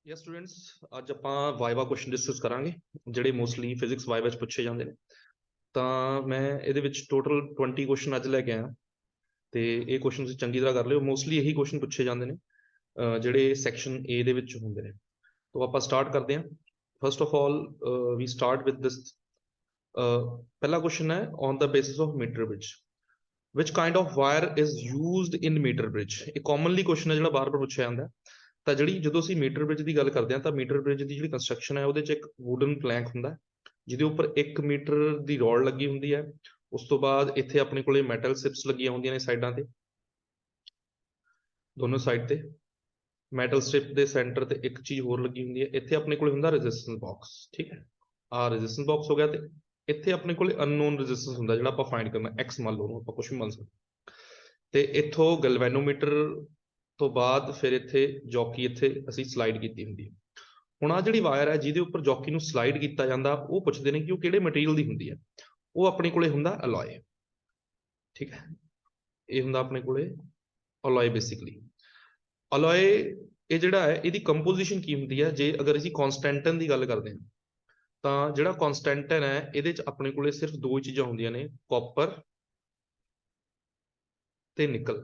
Yes students, ਅੱਜ ਆਪਾਂ viva question discuss ਕਰਾਂਗੇ ਜਿਹੜੇ ਮੋਸਟਲੀ ਫਿਜ਼ਿਕਸ ਵਾਈਵਾ 'ਚ ਪੁੱਛੇ ਜਾਂਦੇ ਨੇ। ਤਾਂ ਮੈਂ ਇਹਦੇ ਵਿੱਚ ਟੋਟਲ 20 ਕੁਐਸਚਨ ਅੱਜ ਲੈ ਕੇ ਆਇਆ ਤੇ ਇਹ ਕੁਐਸਚਨ ਤੁਸੀਂ ਚੰਗੀ ਤਰ੍ਹਾਂ ਕਰ ਲਿਓ। ਮੋਸਟਲੀ ਇਹੀ ਕੁਐਸਚਨ ਪੁੱਛੇ ਜਾਂਦੇ ਨੇ ਜਿਹੜੇ ਸੈਕਸ਼ਨ ਏ ਦੇ ਵਿੱਚ ਹੁੰਦੇ ਨੇ। ਤਾਂ ਆਪਾਂ ਸਟਾਰਟ ਕਰਦੇ ਹਾਂ। First of all we start with this. ਪਹਿਲਾ ਕੁਐਸਚਨ ਹੈ on the basis of metre bridge which kind of wire is used in meter bridge। ਇਹ commonly question ਹੈ ਜਿਹੜਾ ਬਾਰ-ਬਾਰ ਪੁੱਛਿਆ ਜਾਂਦਾ। ਤਾਂ ਜਿਹੜੀ ਜਦੋਂ ਅਸੀਂ ਮੀਟਰ ਬ੍ਰਿਜ ਦੀ ਗੱਲ ਕਰਦੇ ਹਾਂ ਤਾਂ ਮੀਟਰ ਬ੍ਰਿਜ ਦੀ ਜਿਹੜੀ ਕੰਸਟਰਕਸ਼ਨ ਹੈ ਉਹਦੇ 'ਚ ਇੱਕ ਵੂਡਨ ਪਲੈਂਕ ਹੁੰਦਾ ਜਿਹਦੇ ਉੱਪਰ 1 ਮੀਟਰ ਦੀ ਰੋਡ ਲੱਗੀ ਹੁੰਦੀ ਹੈ। ਉਸ ਤੋਂ ਬਾਅਦ ਇੱਥੇ ਆਪਣੇ ਕੋਲੇ ਮੈਟਲ ਸਿਪਸ ਲੱਗੀਆਂ ਹੁੰਦੀਆਂ ਨੇ ਸਾਈਡਾਂ ਤੇ, ਦੋਨੋਂ ਸਾਈਡ ਤੇ। ਮੈਟਲ ਸਟ੍ਰਿਪ ਦੇ ਸੈਂਟਰ ਤੇ ਇੱਕ ਚੀਜ਼ ਹੋਰ ਲੱਗੀ ਹੁੰਦੀ ਹੈ, ਇੱਥੇ ਆਪਣੇ ਕੋਲੇ ਹੁੰਦਾ ਰੈਜ਼ਿਸਟੈਂਸ ਬਾਕਸ। ਠੀਕ ਹੈ, ਆਹ ਰੈਜ਼ਿਸਟੈਂਸ ਬਾਕਸ ਹੋ ਗਿਆ ਤੇ ਇੱਥੇ ਆਪਣੇ ਕੋਲੇ ਅਨਨੋਨ ਰੈਜ਼ਿਸਟੈਂਸ ਹੁੰਦਾ ਜਿਹੜਾ ਆਪਾਂ ਫਾਈਂਡ ਕਰਨਾ, ਐਕਸ ਮੰਨ ਲਓ, ਉਹਨੂੰ ਆਪਾਂ ਕੁਝ ਵੀ ਮੰਨ ਸਕਦੇ। ਤੇ ਇੱਥੋਂ ਗੈਲਵੇਨੋਮੀਟਰ ਤੋਂ ਬਾਅਦ ਫਿਰ ਇੱਥੇ ਜੌਕੀ ਇੱਥੇ ਅਸੀਂ ਸਲਾਈਡ ਕੀਤੀ ਹੁੰਦੀ ਹੈ। ਹੁਣ ਆਹ ਜਿਹੜੀ ਵਾਇਰ ਹੈ ਜਿਹਦੇ ਉੱਪਰ ਜੌਕੀ ਨੂੰ ਸਲਾਈਡ ਕੀਤਾ ਜਾਂਦਾ, ਉਹ ਪੁੱਛਦੇ ਨੇ ਕਿ ਉਹ ਕਿਹੜੇ ਮਟੀਰੀਅਲ ਦੀ ਹੁੰਦੀ ਹੈ। ਉਹ ਆਪਣੇ ਕੋਲੇ ਹੁੰਦਾ ਅਲੋਏ। ਠੀਕ ਹੈ, ਇਹ ਹੁੰਦਾ ਆਪਣੇ ਕੋਲੇ ਅਲੋਏ। ਬੇਸਿਕਲੀ ਅਲੋਏ ਇਹ ਜਿਹੜਾ ਹੈ ਇਹਦੀ ਕੰਪੋਜੀਸ਼ਨ ਕੀ ਹੁੰਦੀ ਹੈ, ਜੇ ਅਗਰ ਅਸੀਂ ਕਨਸਟੈਂਟਨ ਦੀ ਗੱਲ ਕਰਦੇ ਹਾਂ ਤਾਂ ਜਿਹੜਾ ਕਨਸਟੈਂਟਨ ਹੈ ਇਹਦੇ 'ਚ ਆਪਣੇ ਕੋਲੇ ਸਿਰਫ ਦੋ ਚੀਜ਼ਾਂ ਹੁੰਦੀਆਂ ਨੇ, ਕਾਪਰ ਤੇ ਨਿਕਲ।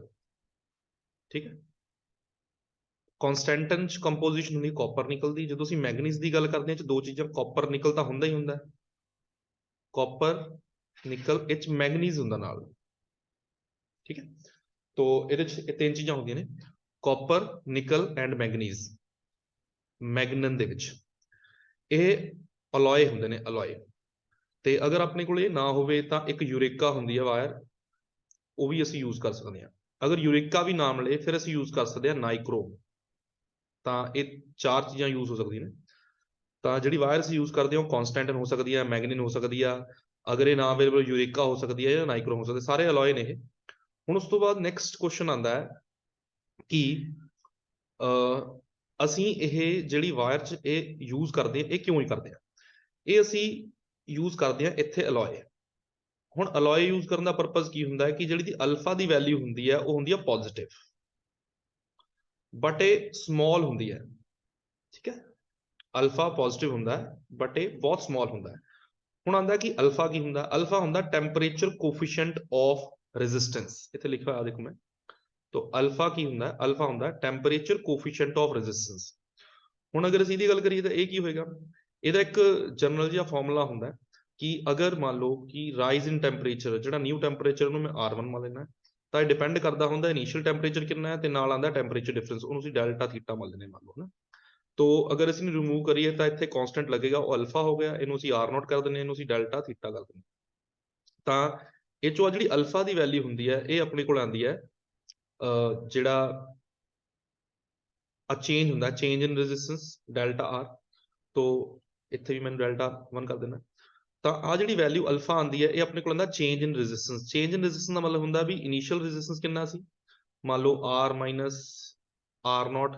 ਠੀਕ ਹੈ, ਕਨਸਟੈਂਟਨ 'ਚ ਕੰਪੋਜੀਸ਼ਨ ਹੁੰਦੀ ਕਾਪਰ ਨਿਕਲ ਦੀ। ਜਦੋਂ ਅਸੀਂ ਮੈਗਨੀਜ਼ ਦੀ ਗੱਲ ਕਰਦੇ ਹਾਂ ਦੋ ਚੀਜ਼ਾਂ, ਕਾਪਰ ਨਿਕਲ ਤਾਂ ਹੁੰਦਾ ਹੀ ਹੁੰਦਾ, ਕਾਪਰ ਨਿਕਲ, ਇਹ 'ਚ ਮੈਗਨੀਜ਼ ਹੁੰਦਾ ਨਾਲ। ਠੀਕ ਹੈ, ਤੋ ਇਹਦੇ 'ਚ ਇਹ ਤਿੰਨ ਚੀਜ਼ਾਂ ਹੁੰਦੀਆਂ ਨੇ, ਕਾਪਰ, ਨਿਕਲ ਐਂਡ ਮੈਗਨੀਜ਼। ਮੈਗਨਨ ਦੇ ਵਿੱਚ ਇਹ ਅਲੋਏ ਹੁੰਦੇ ਨੇ, ਅਲੋਏ। ਤੇ ਅਗਰ ਆਪਣੇ ਕੋਲ ਇਹ ਨਾ ਹੋਵੇ ਤਾਂ ਇੱਕ ਯੂਰੇਕਾ ਹੁੰਦੀ ਹੈ ਵਾਇਰ, ਉਹ ਵੀ ਅਸੀਂ ਯੂਜ਼ ਕਰ ਸਕਦੇ ਹਾਂ। ਅਗਰ ਯੂਰੇਕਾ ਵੀ ਨਾ ਮਿਲੇ ਫਿਰ ਅਸੀਂ ਯੂਜ਼ ਕਰ ਸਕਦੇ ਹਾਂ ਨਾਈਕ੍ਰੋਮ। ਤਾਂ ਇਹ ਚਾਰ ਚੀਜ਼ਾਂ ਯੂਜ਼ ਹੋ ਸਕਦੀਆਂ ਨੇ। ਤਾਂ ਜਿਹੜੀ ਵਾਇਰ ਅਸੀਂ ਯੂਜ਼ ਕਰਦੇ ਹਾਂ ਉਹ ਕਨਸਟੈਂਟਨ ਹੋ ਸਕਦੀ ਹੈ, ਮੈਗਨੀਨ ਹੋ ਸਕਦੀ ਆ, ਅਗਰ ਇਹ ਨਾ ਅਵੇਲੇਬਲ ਯੂਰੇਕਾ ਹੋ ਸਕਦੀ ਹੈ ਜਾਂ ਨਾਈਕ੍ਰੋਮ ਹੋ ਸਕਦੀ, ਸਾਰੇ ਅਲੋਏ ਨੇ ਇਹ। ਹੁਣ ਉਸ ਤੋਂ ਬਾਅਦ ਨੈਕਸਟ ਕੁਐਸਚਨ ਆਉਂਦਾ ਹੈ ਕਿ ਅਸੀਂ ਇਹ ਜਿਹੜੀ ਵਾਇਰ 'ਚ ਇਹ ਯੂਜ਼ ਕਰਦੇ ਹਾਂ, ਇਹ ਕਿਉਂ ਹੀ ਕਰਦੇ ਹਾਂ। ਇਹ ਅਸੀਂ ਯੂਜ਼ ਕਰਦੇ ਹਾਂ ਇੱਥੇ ਅਲੋਏ। ਹੁਣ ਅਲੋਏ ਯੂਜ਼ ਕਰਨ ਦਾ ਪਰਪਸ ਕੀ ਹੁੰਦਾ ਹੈ ਕਿ ਜਿਹੜੀ ਦੀ ਅਲਫਾ ਦੀ ਵੈਲਿਊ ਹੁੰਦੀ ਹੈ ਉਹ ਹੁੰਦੀ ਹੈ ਪੋਜ਼ਿਟਿਵ, ਬਟ ਇਹ ਸਮੌਲ ਹੁੰਦੀ ਹੈ। ਠੀਕ ਹੈ, ਅਲਫਾ ਪੋਜ਼ਿਟਿਵ ਹੁੰਦਾ ਹੈ ਬਟ ਇਹ ਬਹੁਤ ਸਮੌਲ ਹੁੰਦਾ ਹੈ। ਹੁਣ ਆਉਂਦਾ ਕਿ ਅਲਫਾ ਕੀ ਹੁੰਦਾ, ਅਲਫਾ ਹੁੰਦਾ ਟੈਂਪਰੇਚਰ ਕੋਫੀਸ਼ੀਐਂਟ ਆਫ ਰੈਜ਼ਿਸਟੈਂਸ। ਇੱਥੇ ਲਿਖਿਆ ਹੋਇਆ ਦੇਖੋ ਮੈਂ, ਤੋ ਅਲਫਾ ਕੀ ਹੁੰਦਾ, ਅਲਫਾ ਹੁੰਦਾ ਟੈਂਪਰੇਚਰ ਕੋਫੀਸ਼ੀਐਂਟ ਆਫ ਰੈਜ਼ਿਸਟੈਂਸ। ਹੁਣ ਅਗਰ ਅਸੀਂ ਇਹਦੀ ਗੱਲ ਕਰੀਏ ਤਾਂ ਇਹ ਕੀ ਹੋਏਗਾ, ਇਹਦਾ ਇੱਕ ਜਨਰਲ ਜਿਹਾ ਫਾਰਮੂਲਾ ਹੁੰਦਾ ਕਿ ਅਗਰ ਮੰਨ ਲਓ ਕਿ ਰਾਈਜ਼ ਇਨ ਟੈਂਪਰੇਚਰ, ਜਿਹੜਾ ਨਿਊ ਟੈਂਪਰੇਚਰ ਨੂੰ ਮੈਂ R1 ਮੰਨ ਲੈਣਾ, ਤਾਂ ਇਹ ਡਿਪੈਂਡ ਕਰਦਾ ਹੁੰਦਾ ਇਨੀਸ਼ੀਅਲ ਟੈਂਪਰੇਚਰ ਕਿੰਨਾ ਹੈ ਤੇ ਨਾਲ ਆਉਂਦਾ ਟੈਂਪਰੇਚਰ ਡਿਫਰੈਂਸ, ਉਹਨੂੰ ਅਸੀਂ ਡੈਲਟਾ ਥੀਟਾ ਮੰਨ ਲੈਂਦੇ ਮੰਨ ਲਓ ਨਾ। ਤੋ ਅਗਰ ਅਸੀਂ ਇਹਨੂੰ ਰਿਮੂਵ ਕਰੀਏ ਤਾਂ ਇੱਥੇ ਕਾਂਸਟੈਂਟ ਲੱਗੇਗਾ, ਉਹ ਅਲਫਾ ਹੋ ਗਿਆ, ਇਹਨੂੰ ਅਸੀਂ R0 ਕਰ ਦਿੰਦੇ, ਇਹਨੂੰ ਅਸੀਂ ਡੈਲਟਾ ਥੀਟਾ ਕਰ ਦਿੰਦੇ। ਤਾਂ ਇਹ ਚੋਂ ਜਿਹੜੀ ਅਲਫਾ ਦੀ ਵੈਲਿਊ ਹੁੰਦੀ ਹੈ ਇਹ ਆਪਣੇ ਕੋਲ ਆਉਂਦੀ ਹੈ ਜਿਹੜਾ ਚੇਂਜ ਹੁੰਦਾ, change in resistance delta R। ਤੋ ਇੱਥੇ ਵੀ ਮੈਨੂੰ ਡੈਲਟਾ 1 ਕਰ ਦੇਣਾ। ਤਾਂ ਆਹ ਜਿਹੜੀ ਵੈਲਿਊ ਅਲਫਾ ਆਉਂਦੀ ਹੈ ਇਹ ਆਪਣੇ ਕੋਲ ਹੁੰਦਾ change in resistance. Change in resistance ਦਾ ਮਤਲਬ ਹੁੰਦਾ ਵੀ ਇਨੀਸ਼ੀਅਲ ਰੈਜ਼ਿਸਟੈਂਸ ਕਿੰਨਾ ਸੀ, ਮੰਨ ਲਓ R ਮਾਈਨਸ R0।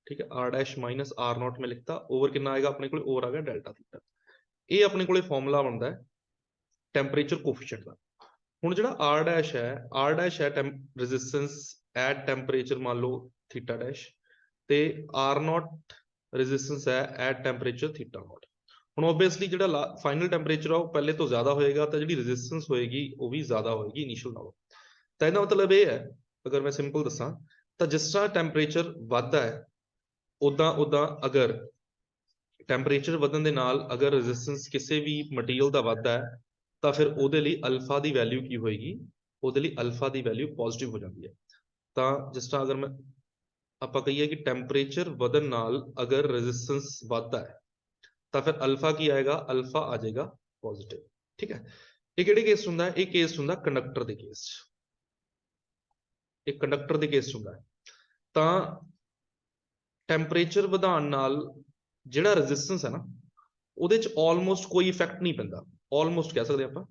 ਠੀਕ ਹੈ, R ਡੈਸ਼ ਮਾਈਨਸ R0 ਮੈਂ ਲਿਖਤਾ, ਓਵਰ ਕਿੰਨਾ ਆਏਗਾ ਆਪਣੇ ਕੋਲ, ਓਵਰ ਆ ਗਿਆ ਡੈਲਟਾ ਥੀਟਾ। ਇਹ ਆਪਣੇ ਕੋਲੇ ਫਾਰਮੂਲਾ ਬਣਦਾ ਹੈ ਟੈਂਪਰੇਚਰ ਕੋਫੀਸ਼ੀਐਂਟ ਦਾ। ਹੁਣ ਜਿਹੜਾ R ਡੈਸ਼ ਹੈ, R ਡੈਸ਼ ਹੈ ਰੈਜ਼ਿਸਟੈਂਸ ਐਟ ਟੈਂਪਰੇਚਰ ਮੰਨ ਲਓ ਥੀਟਾ ਡੈਸ਼, ਤੇ R0 ਰੈਜ਼ਿਸਟੈਂਸ ਹੈ ਐਟ ਟੈਂਪਰੇਚਰ ਥੀਟਾ ਨੋਟ। ਹੁਣ ਓਬਵੀਅਸਲੀ ਜਿਹੜਾ ਫਾਈਨਲ ਟੈਂਪਰੇਚਰ ਆ ਉਹ ਪਹਿਲੇ ਤੋਂ ਜ਼ਿਆਦਾ ਹੋਏਗਾ, ਤਾਂ ਜਿਹੜੀ ਰੈਜ਼ਿਸਟੈਂਸ ਹੋਏਗੀ ਉਹ ਵੀ ਜ਼ਿਆਦਾ ਹੋਏਗੀ ਇਨੀਸ਼ੀਅਲ ਨਾਲੋਂ। ਤਾਂ ਇਹਦਾ ਮਤਲਬ ਇਹ ਹੈ, ਅਗਰ ਮੈਂ ਸਿੰਪਲ ਦੱਸਾਂ ਤਾਂ ਜਿਸ ਤਰ੍ਹਾਂ ਟੈਂਪਰੇਚਰ ਵੱਧਦਾ ਹੈ ਉਦਾਂ ਅਗਰ ਟੈਂਪਰੇਚਰ ਵਧਣ ਦੇ ਨਾਲ ਅਗਰ ਰੈਜ਼ਿਸਟੈਂਸ ਕਿਸੇ ਵੀ ਮਟੀਰੀਅਲ ਦਾ ਵੱਧਦਾ ਹੈ ਤਾਂ ਫਿਰ ਉਹਦੇ ਲਈ ਅਲਫਾ ਦੀ ਵੈਲਿਊ ਕੀ ਹੋਏਗੀ, ਉਹਦੇ ਲਈ ਅਲਫਾ ਦੀ ਵੈਲਿਊ ਪੋਜ਼ਿਟਿਵ ਹੋ ਜਾਂਦੀ ਹੈ। ਤਾਂ ਜਿਸ ਤਰ੍ਹਾਂ ਅਗਰ ਆਪਾਂ ਕਹੀਏ ਕਿ ਟੈਂਪਰੇਚਰ ਵਧਣ ਨਾਲ ਅਗਰ ਰੈਜ਼ਿਸਟੈਂਸ ਵੱਧਦਾ ਹੈ ਤਾਂ ਫਿਰ ਅਲਫਾ ਕੀ ਆਏਗਾ, ਅਲਫਾ ਆ ਜਾਏਗਾ ਪੋਜ਼ਿਟਿਵ। ਠੀਕ ਹੈ, ਇਹ ਕਿਹੜੇ ਕੇਸ ਹੁੰਦਾ ਹੈ, ਇਹ ਕੇਸ ਹੁੰਦਾ ਕੰਡਕਟਰ ਦੇ ਕੇਸ 'ਚ। ਇਹ ਕੰਡਕਟਰ ਦੇ ਕੇਸ 'ਚ ਹੁੰਦਾ ਹੈ। ਤਾਂ ਟੈਂਪਰੇਚਰ ਵਧਾਉਣ ਨਾਲ ਜਿਹੜਾ ਰੈਜ਼ਿਸਟੈਂਸ ਹੈ ਨਾ ਉਹਦੇ 'ਚ ਆਲਮੋਸਟ ਕੋਈ ਇਫੈਕਟ ਨਹੀਂ ਪੈਂਦਾ, ਆਲਮੋਸਟ ਕਹਿ ਸਕਦੇ ਆਪਾਂ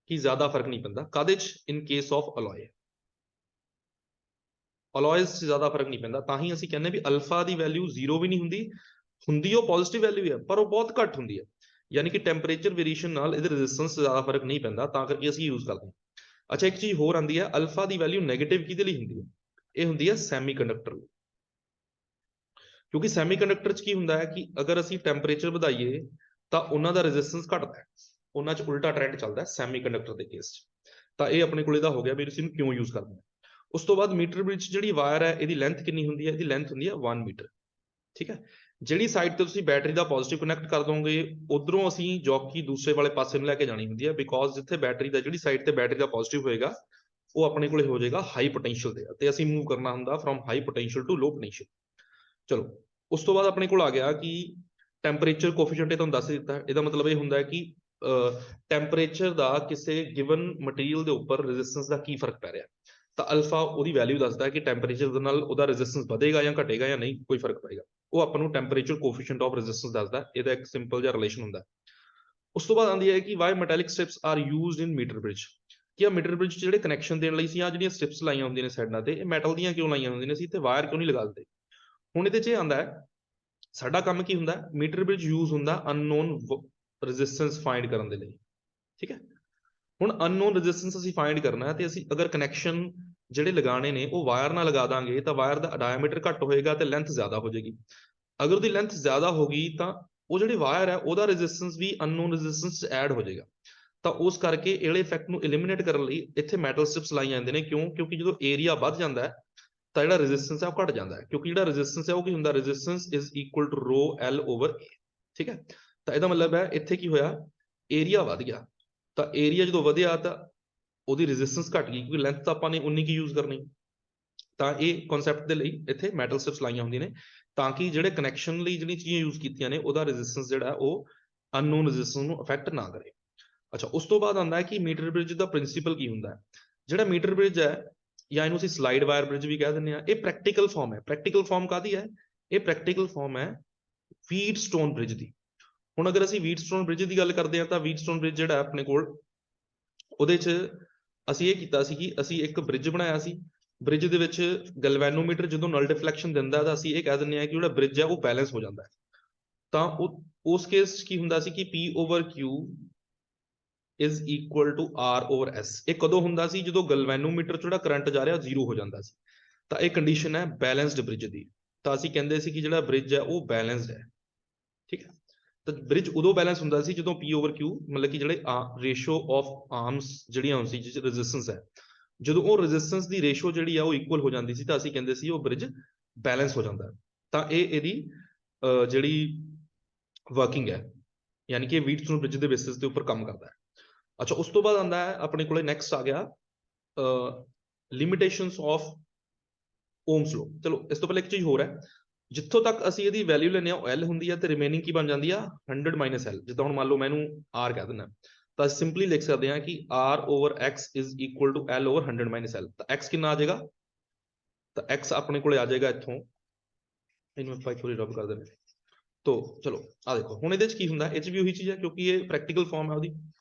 ਕਿ ਜ਼ਿਆਦਾ ਫਰਕ ਨਹੀਂ ਪੈਂਦਾ। ਕਾਹਦੇ 'ਚ, ਇਨ ਕੇਸ ਆਫ ਅਲੋਏ, ਅਲੋਇਜ਼ 'ਚ ਜ਼ਿਆਦਾ ਫਰਕ ਨਹੀਂ ਪੈਂਦਾ। ਤਾਂ ਹੀ ਅਸੀਂ ਕਹਿੰਦੇ ਵੀ ਅਲਫਾ ਦੀ ਵੈਲਿਊ ਜ਼ੀਰੋ ਵੀ ਨਹੀਂ ਹੁੰਦੀ, ਹੁੰਦੀ ਉਹ ਪੋਜ਼ਿਟਿਵ ਵੈਲਿਊ ਹੈ ਪਰ ਉਹ ਬਹੁਤ ਘੱਟ ਹੁੰਦੀ ਹੈ, ਯਾਨੀ ਕਿ ਟੈਂਪਰੇਚਰ ਵੇਰੀਏਸ਼ਨ ਨਾਲ ਇਹਦੇ ਰੈਜ਼ਿਸਟੈਂਸ ਜ਼ਿਆਦਾ ਫਰਕ ਨਹੀਂ ਪੈਂਦਾ, ਤਾਂ ਕਰਕੇ ਅਸੀਂ ਯੂਜ਼ ਕਰਦੇ ਹਾਂ। ਅੱਛਾ, ਇੱਕ ਚੀਜ਼ ਹੋਰ ਆਉਂਦੀ ਹੈ, ਅਲਫਾ ਦੀ ਵੈਲਿਊ ਨੈਗੇਟਿਵ ਕਿਹਦੇ ਲਈ ਹੁੰਦੀ ਹੈ, ਇਹ ਹੁੰਦੀ ਹੈ ਸੈਮੀ ਕੰਡਕਟਰ ਲਈ। ਕਿਉਂਕਿ ਸੈਮੀਕੰਡਕਟਰ 'ਚ ਕੀ ਹੁੰਦਾ ਹੈ ਕਿ ਅਗਰ ਅਸੀਂ ਟੈਂਪਰੇਚਰ ਵਧਾਈਏ ਤਾਂ ਉਹਨਾਂ ਦਾ ਰੈਜ਼ਿਸਟੈਂਸ ਘਟਦਾ ਹੈ, ਉਹਨਾਂ 'ਚ ਉਲਟਾ ਟ੍ਰੈਂਡ ਚੱਲਦਾ ਹੈ ਸੈਮੀਕੰਡਕਟਰ ਦੇ ਕੇਸ 'ਚ। ਤਾਂ ਇਹ ਆਪਣੇ ਕੋਲ ਇਹਦਾ ਹੋ ਗਿਆ ਵੀ ਅਸੀਂ ਇਹਨੂੰ ਕਿਉਂ ਯੂਜ਼ ਕਰਦੇ ਹਾਂ। ਉਸ ਤੋਂ ਬਾਅਦ ਮੀਟਰ ਬ੍ਰਿਜ ਜਿਹੜੀ ਵਾਇਰ ਹੈ ਇਹਦੀ ਲੈਂਥ ਕਿੰਨੀ ਹੁੰਦੀ ਹੈ, ਇਹਦੀ ਲੈਂਥ ਹੁੰਦੀ ਹੈ 1 ਮੀਟਰ, ਠੀਕ ਹੈ। ਜਿਹੜੀ ਸਾਈਡ ਤੇ ਤੁਸੀਂ ਬੈਟਰੀ ਦਾ ਪੋਜ਼ਿਟਿਵ ਕਨੈਕਟ ਕਰ ਦੋਗੇ ਉਧਰੋਂ ਅਸੀਂ ਜੋਕੀ ਦੂਸਰੇ ਵਾਲੇ ਪਾਸੇ ਨੂੰ ਲੈ ਕੇ ਜਾਣੀ ਹੁੰਦੀ ਹੈ, ਬਿਕੋਜ਼ ਜਿੱਥੇ ਬੈਟਰੀ ਦਾ ਜਿਹੜੀ ਸਾਈਡ ਤੇ ਬੈਟਰੀ ਦਾ ਪੋਜ਼ਿਟਿਵ ਹੋਏਗਾ ਉਹ ਆਪਣੇ ਕੋਲੇ ਹੋ ਜਾਏਗਾ ਹਾਈ ਪੋਟੈਂਸ਼ੀਅਲ ਦੇ, ਤੇ ਅਸੀਂ ਮੂਵ ਕਰਨਾ ਹੁੰਦਾ from high potential to low potential. ਚਲੋ ਉਸ ਤੋਂ ਬਾਅਦ ਆਪਣੇ ਕੋਲ ਆ ਗਿਆ ਕਿ ਟੈਂਪਰੇਚਰ ਕੋਫੀਸ਼ੀਐਂਟ, ਇਹ ਤੁਹਾਨੂੰ ਦੱਸ ਦਿੱਤਾ। ਇਹਦਾ ਮਤਲਬ ਇਹ ਹੁੰਦਾ ਹੈ ਕਿ ਟੈਂਪਰੇਚਰ ਦਾ ਕਿਸੇ ਗਿਵਨ ਮਟੀਰੀਅਲ ਦੇ ਉੱਪਰ ਰੈਜ਼ਿਸਟੈਂਸ ਦਾ ਕੀ ਫਰਕ ਪੈ ਰਿਹਾ। ਤਾਂ ਅਲਫਾ ਉਹਦੀ ਵੈਲਿਊ ਦੱਸਦਾ ਹੈ ਕਿ ਟੈਂਪਰੇਚਰ ਦੇ ਨਾਲ ਉਹਦਾ ਰੈਜ਼ਿਸਟੈਂਸ ਵਧੇਗਾ ਜਾਂ ਘਟੇਗਾ ਜਾਂ ਨਹੀਂ ਕੋਈ ਫਰਕ ਪਏਗਾ। ਉਹ ਆਪਾਂ ਨੂੰ ਟੈਂਪਰੇਚਰ ਕੋਫੀਸ਼ੀਐਂਟ ਆਫ ਰੈਜ਼ਿਸਟੈਂਸ ਦੱਸਦਾ, ਇਹਦਾ ਇੱਕ ਸਿੰਪਲ ਜਿਹਾ ਰਿਲੇਸ਼ਨ ਹੁੰਦਾ। ਉਸ ਤੋਂ ਬਾਅਦ ਆਉਂਦੀ ਹੈ ਕਿ why metallic strips are used in metre bridge, ਕਿ ਆ ਮੀਟਰ ਬ੍ਰਿਜ ਜਿਹੜੇ ਕਨੈਕਸ਼ਨ ਦੇਣ ਲਈ ਸੀ ਆ ਜਿਹੜੀਆਂ ਸਟ੍ਰਿਪਸ ਲਾਈਆਂ ਹੁੰਦੀਆਂ ਨੇ ਸਾਈਡਾਂ ਤੇ, ਇਹ ਮੈਟਲ ਦੀਆਂ ਕਿਉਂ ਲਾਈਆਂ ਹੁੰਦੀਆਂ ਨੇ, ਅਸੀਂ ਤੇ ਵਾਇਰ ਕਿਉਂ ਨਹੀਂ ਲਗਾ ਦਿੰਦੇ। ਹੁਣ ਇਹਦੇ 'ਚ ਇਹ ਆਉਂਦਾ ਹੈ ਸਾਡਾ ਕੰਮ ਕੀ ਹੁੰਦਾ, ਮੀਟਰ ਬ੍ਰਿਜ ਯੂਜ਼ ਹੁੰਦਾ ਅਨਨੋਨ ਰੈਜ਼ਿਸਟੈਂਸ ਫਾਈਂਡ ਕਰਨ ਦੇ ਲਈ, ਠੀਕ ਹੈ। ਹੁਣ ਅਨਨੋਨ ਰੈਜ਼ਿਸਟੈਂਸ ਅਸੀਂ ਫਾਈਂਡ ਕਰਨਾ ਹੈ ਤੇ ਅਸੀਂ ਅਗਰ ਕਨੈਕਸ਼ਨ ਜਿਹੜੇ ਲਗਾਣੇ ਨੇ ਉਹ ਵਾਇਰ ਨਾਲ ਲਗਾ ਦਾਂਗੇ ਤਾਂ ਵਾਇਰ ਦਾ ਡਾਇਆਮੀਟਰ ਘੱਟ ਹੋਏਗਾ ਤੇ ਲੈਂਥ ਜ਼ਿਆਦਾ ਹੋ ਜਾਏਗੀ। ਅਗਰ ਉਹਦੀ ਲੈਂਥ ਜ਼ਿਆਦਾ ਹੋ ਗਈ ਤਾਂ ਉਹ ਜਿਹੜੀ ਵਾਇਰ ਹੈ ਉਹਦਾ ਰੈਜ਼ਿਸਟੈਂਸ ਵੀ ਅਨਨੋਨ ਰੈਜ਼ਿਸਟੈਂਸ 'ਚ ਐਡ ਹੋ ਜਾਏਗਾ। ਤਾਂ ਉਸ ਕਰਕੇ ਇਹਲੇ ਇਫੈਕਟ ਨੂੰ ਐਲੀਮੀਨੇਟ ਕਰਨ ਲਈ ਇੱਥੇ ਮੈਟਲ ਸਟ੍ਰਿਪਸ ਲਾਈਆਂ ਜਾਂਦੇ ਨੇ। ਕਿਉਂ? ਕਿਉਂਕਿ ਜਦੋਂ ਏਰੀਆ ਵੱਧ ਜਾਂਦਾ ਹੈ ਤਾਂ ਜਿਹੜਾ ਰੈਜ਼ਿਸਟੈਂਸ ਹੈ ਉਹ ਘਟ ਜਾਂਦਾ ਹੈ, ਕਿਉਂਕਿ ਜਿਹੜਾ ਰੈਜ਼ਿਸਟੈਂਸ ਹੈ ਉਹ ਕੀ ਹੁੰਦਾ, ਰੈਜ਼ਿਸਟੈਂਸ ਇਜ਼ ਇਕੁਅਲ ਟੂ ਰੋ ਐਲ ਓਵਰ ਏ, ਠੀਕ ਹੈ। ਤਾਂ ਇਹਦਾ ਮਤਲਬ ਹੈ ਇੱਥੇ ਕੀ ਹੋਇਆ, ਏਰੀਆ ਵੱਧ ਗਿਆ। ਤਾਂ ਏਰੀਆ ਜਦੋਂ ਵਧਿਆ ਤਾਂ ਉਹਦੀ ਰੈਜ਼ਿਸਟੈਂਸ ਘਟ ਗਈ, ਕਿਉਂਕਿ ਲੈਂਥ ਤਾਂ ਆਪਾਂ ਨੇ ਉਨੀ ਕੀ ਯੂਜ਼ ਕਰਨੀ। ਤਾਂ ਇਹ ਕਨਸੈਪਟ ਦੇ ਲਈ ਇੱਥੇ ਮੈਟਲ ਸਟ੍ਰਿਪਸ ਲਾਈਆਂ ਹੁੰਦੀਆਂ ਨੇ ਤਾਂ ਕਿ ਜਿਹੜੇ ਕਨੈਕਸ਼ਨ ਲਈ ਜਿਹੜੀਆਂ ਚੀਜ਼ਾਂ ਯੂਜ਼ ਕੀਤੀਆਂ ਨੇ ਉਹਦਾ ਰੈਜ਼ਿਸਟੈਂਸ ਜਿਹੜਾ ਉਹ ਅਨਨੋਨ ਰੈਜ਼ਿਸਟੈਂਸ ਨੂੰ ਅਫੈਕਟ ਨਾ ਕਰੇ। ਅੱਛਾ, ਉਸ ਤੋਂ ਬਾਅਦ ਆਉਂਦਾ ਹੈ ਕਿ ਮੀਟਰ ਬ੍ਰਿਜ ਦਾ ਪ੍ਰਿੰਸੀਪਲ ਕੀ ਹੁੰਦਾ ਹੈ। ਜਿਹੜਾ ਮੀਟਰ ਬ੍ਰਿਜ ਹੈ ਜਾਂ ਇਹਨੂੰ ਅਸੀਂ ਸਲਾਈਡ ਵਾਇਰ ਬ੍ਰਿਜ ਵੀ ਕਹਿ ਦਿੰਦੇ ਹਾਂ, ਇਹ ਪ੍ਰੈਕਟੀਕਲ ਫਾਰਮ ਹੈ। ਪ੍ਰੈਕਟੀਕਲ ਫਾਰਮ ਕਾਹਦੀ ਹੈ? ਇਹ ਪ੍ਰੈਕਟੀਕਲ ਫਾਰਮ ਹੈ ਵੀਟਸਟੋਨ ਬ੍ਰਿਜ ਦੀ। ਹੁਣ ਅਗਰ ਅਸੀਂ ਵੀਟਸਟੋਨ ਬ੍ਰਿਜ ਦੀ ਗੱਲ ਕਰਦੇ ਹਾਂ ਤਾਂ ਵੀਟਸਟੋਨ ਬ੍ਰਿਜ ਜਿਹੜਾ ਆਪਣੇ ਕੋਲ, ਉਹਦੇ 'ਚ ਅਸੀਂ ਇਹ ਕੀਤਾ ਸੀ ਕਿ ਅਸੀਂ ਇੱਕ ਬ੍ਰਿਜ ਬਣਾਇਆ ਸੀ। ਬ੍ਰਿਜ ਦੇ ਵਿੱਚ ਗੈਲਵੈਨੋਮੀਟਰ ਜਦੋਂ ਨਲ ਡਿਫਲੈਕਸ਼ਨ ਦਿੰਦਾ ਤਾਂ ਅਸੀਂ ਇਹ ਕਹਿ ਦਿੰਦੇ ਹਾਂ ਕਿ ਜਿਹੜਾ ਬ੍ਰਿਜ ਹੈ ਉਹ ਬੈਲੈਂਸ ਹੋ ਜਾਂਦਾ ਹੈ। ਤਾਂ ਉਹ ਉਸ ਕੇਸ 'ਚ ਕੀ ਹੁੰਦਾ ਸੀ ਕਿ P over Q is equal to R over S। ਇਹ ਕਦੋਂ ਹੁੰਦਾ ਸੀ? ਜਦੋਂ ਗੈਲਵੈਨੋਮੀਟਰ 'ਚ ਜਿਹੜਾ ਕਰੰਟ ਜਾ ਰਿਹਾ 0 ਹੋ ਜਾਂਦਾ ਸੀ। ਤਾਂ ਇਹ ਕੰਡੀਸ਼ਨ ਹੈ ਬੈਲੈਂਸਡ ਬ੍ਰਿਜ ਦੀ। ਤਾਂ ਅਸੀਂ ਕਹਿੰਦੇ ਸੀ ਕਿ ਜਿਹੜਾ ਬ੍ਰਿਜ ਹੈ ਉਹ ਬੈਲੈਂਸਡ ਹੈ, ਠੀਕ ਹੈ। ਤਾਂ ਬ੍ਰਿਜ ਉਦੋਂ ਬੈਲੈਂਸ ਹੁੰਦਾ ਸੀ ਜਦੋਂ P ਓਵਰ Q ਮਤਲਬ ਕਿ ਜਿਹੜੇ ਰੇਸ਼ੋ ਆਫ ਆਰਮਸ ਜਿਹੜੀਆਂ ਹੁੰਦੀ ਸੀ, ਰੈਜ਼ਿਸਟੈਂਸ ਹੈ, ਜਦੋਂ ਉਹ ਰੈਜ਼ਿਸਟੈਂਸ ਦੀ ਰੇਸ਼ੋ ਜਿਹੜੀ ਆ ਉਹ ਇਕੁਅਲ ਹੋ ਜਾਂਦੀ ਸੀ ਤਾਂ ਅਸੀਂ ਕਹਿੰਦੇ ਸੀ ਉਹ ਬ੍ਰਿਜ ਬੈਲੈਂਸ ਹੋ ਜਾਂਦਾ। ਤਾਂ ਇਹ ਇਹਦੀ ਜਿਹੜੀ ਵਰਕਿੰਗ ਹੈ, ਯਾਨੀ ਕਿ ਵੀਟਸਟੋਨ ਬ੍ਰਿਜ ਦੇ ਬੇਸਿਸ ਦੇ ਉੱਪਰ ਕੰਮ ਕਰਦਾ ਹੈ। ਅੱਛਾ, ਉਸ ਤੋਂ ਬਾਅਦ ਆਉਂਦਾ ਹੈ ਆਪਣੇ ਕੋਲੇ ਨੈਕਸਟ ਆ ਗਿਆ ਲਿਮਿਟੇਸ਼ਨਸ ਆਫ ਓਮਸ ਲੋ। ਚਲੋ ਇਸ ਤੋਂ ਪਹਿਲਾਂ ਇੱਕ ਚੀਜ਼ ਹੋਰ ਹੈ, ਜਿੱਥੋਂ ਤੱਕ ਅਸੀਂ ਇਹਦੀ ਵੈਲਿਊ ਲੈਂਦੇ ਹਾਂ ਉਹ L ਹੁੰਦੀ ਹੈ ਤੇ ਰਿਮੇਨਿੰਗ ਕੀ ਬਣ ਜਾਂਦੀ ਆ 100 ਮਾਈਨਸ L। ਜਿੱਦਾਂ ਹੁਣ ਮੰਨ ਲਓ ਮੈਂ ਇਹਨੂੰ R ਕਹਿ ਦਿੰਦਾ ਤਾਂ ਸਿੰਪਲੀ ਲਿਖ ਸਕਦੇ ਹਾਂ ਕਿ R over X is equal to L over 100 minus L। ਤਾਂ X ਕਿੰਨਾ ਆ ਜਾਏਗਾ? ਤਾਂ X ਆਪਣੇ ਕੋਲੇ ਆ ਜਾਏਗਾ ਇੱਥੋਂ, ਇਹਨੂੰ ਆਪਾਂ ਇੱਕ ਵਾਰੀ ਰਬ ਕਰ ਦਿੰਦੇ। ਤੋ ਚਲੋ ਆ ਦੇਖੋ ਹੁਣ ਇਹਦੇ 'ਚ ਕੀ ਹੁੰਦਾ, ਇਹ 'ਚ ਵੀ ਉਹੀ ਚੀਜ਼ ਹੈ ਕਿਉਂਕਿ ਇਹ ਪ੍ਰੈਕਟੀਕਲ ਫਾਰਮ ਹੈ ਉਹਦੀ।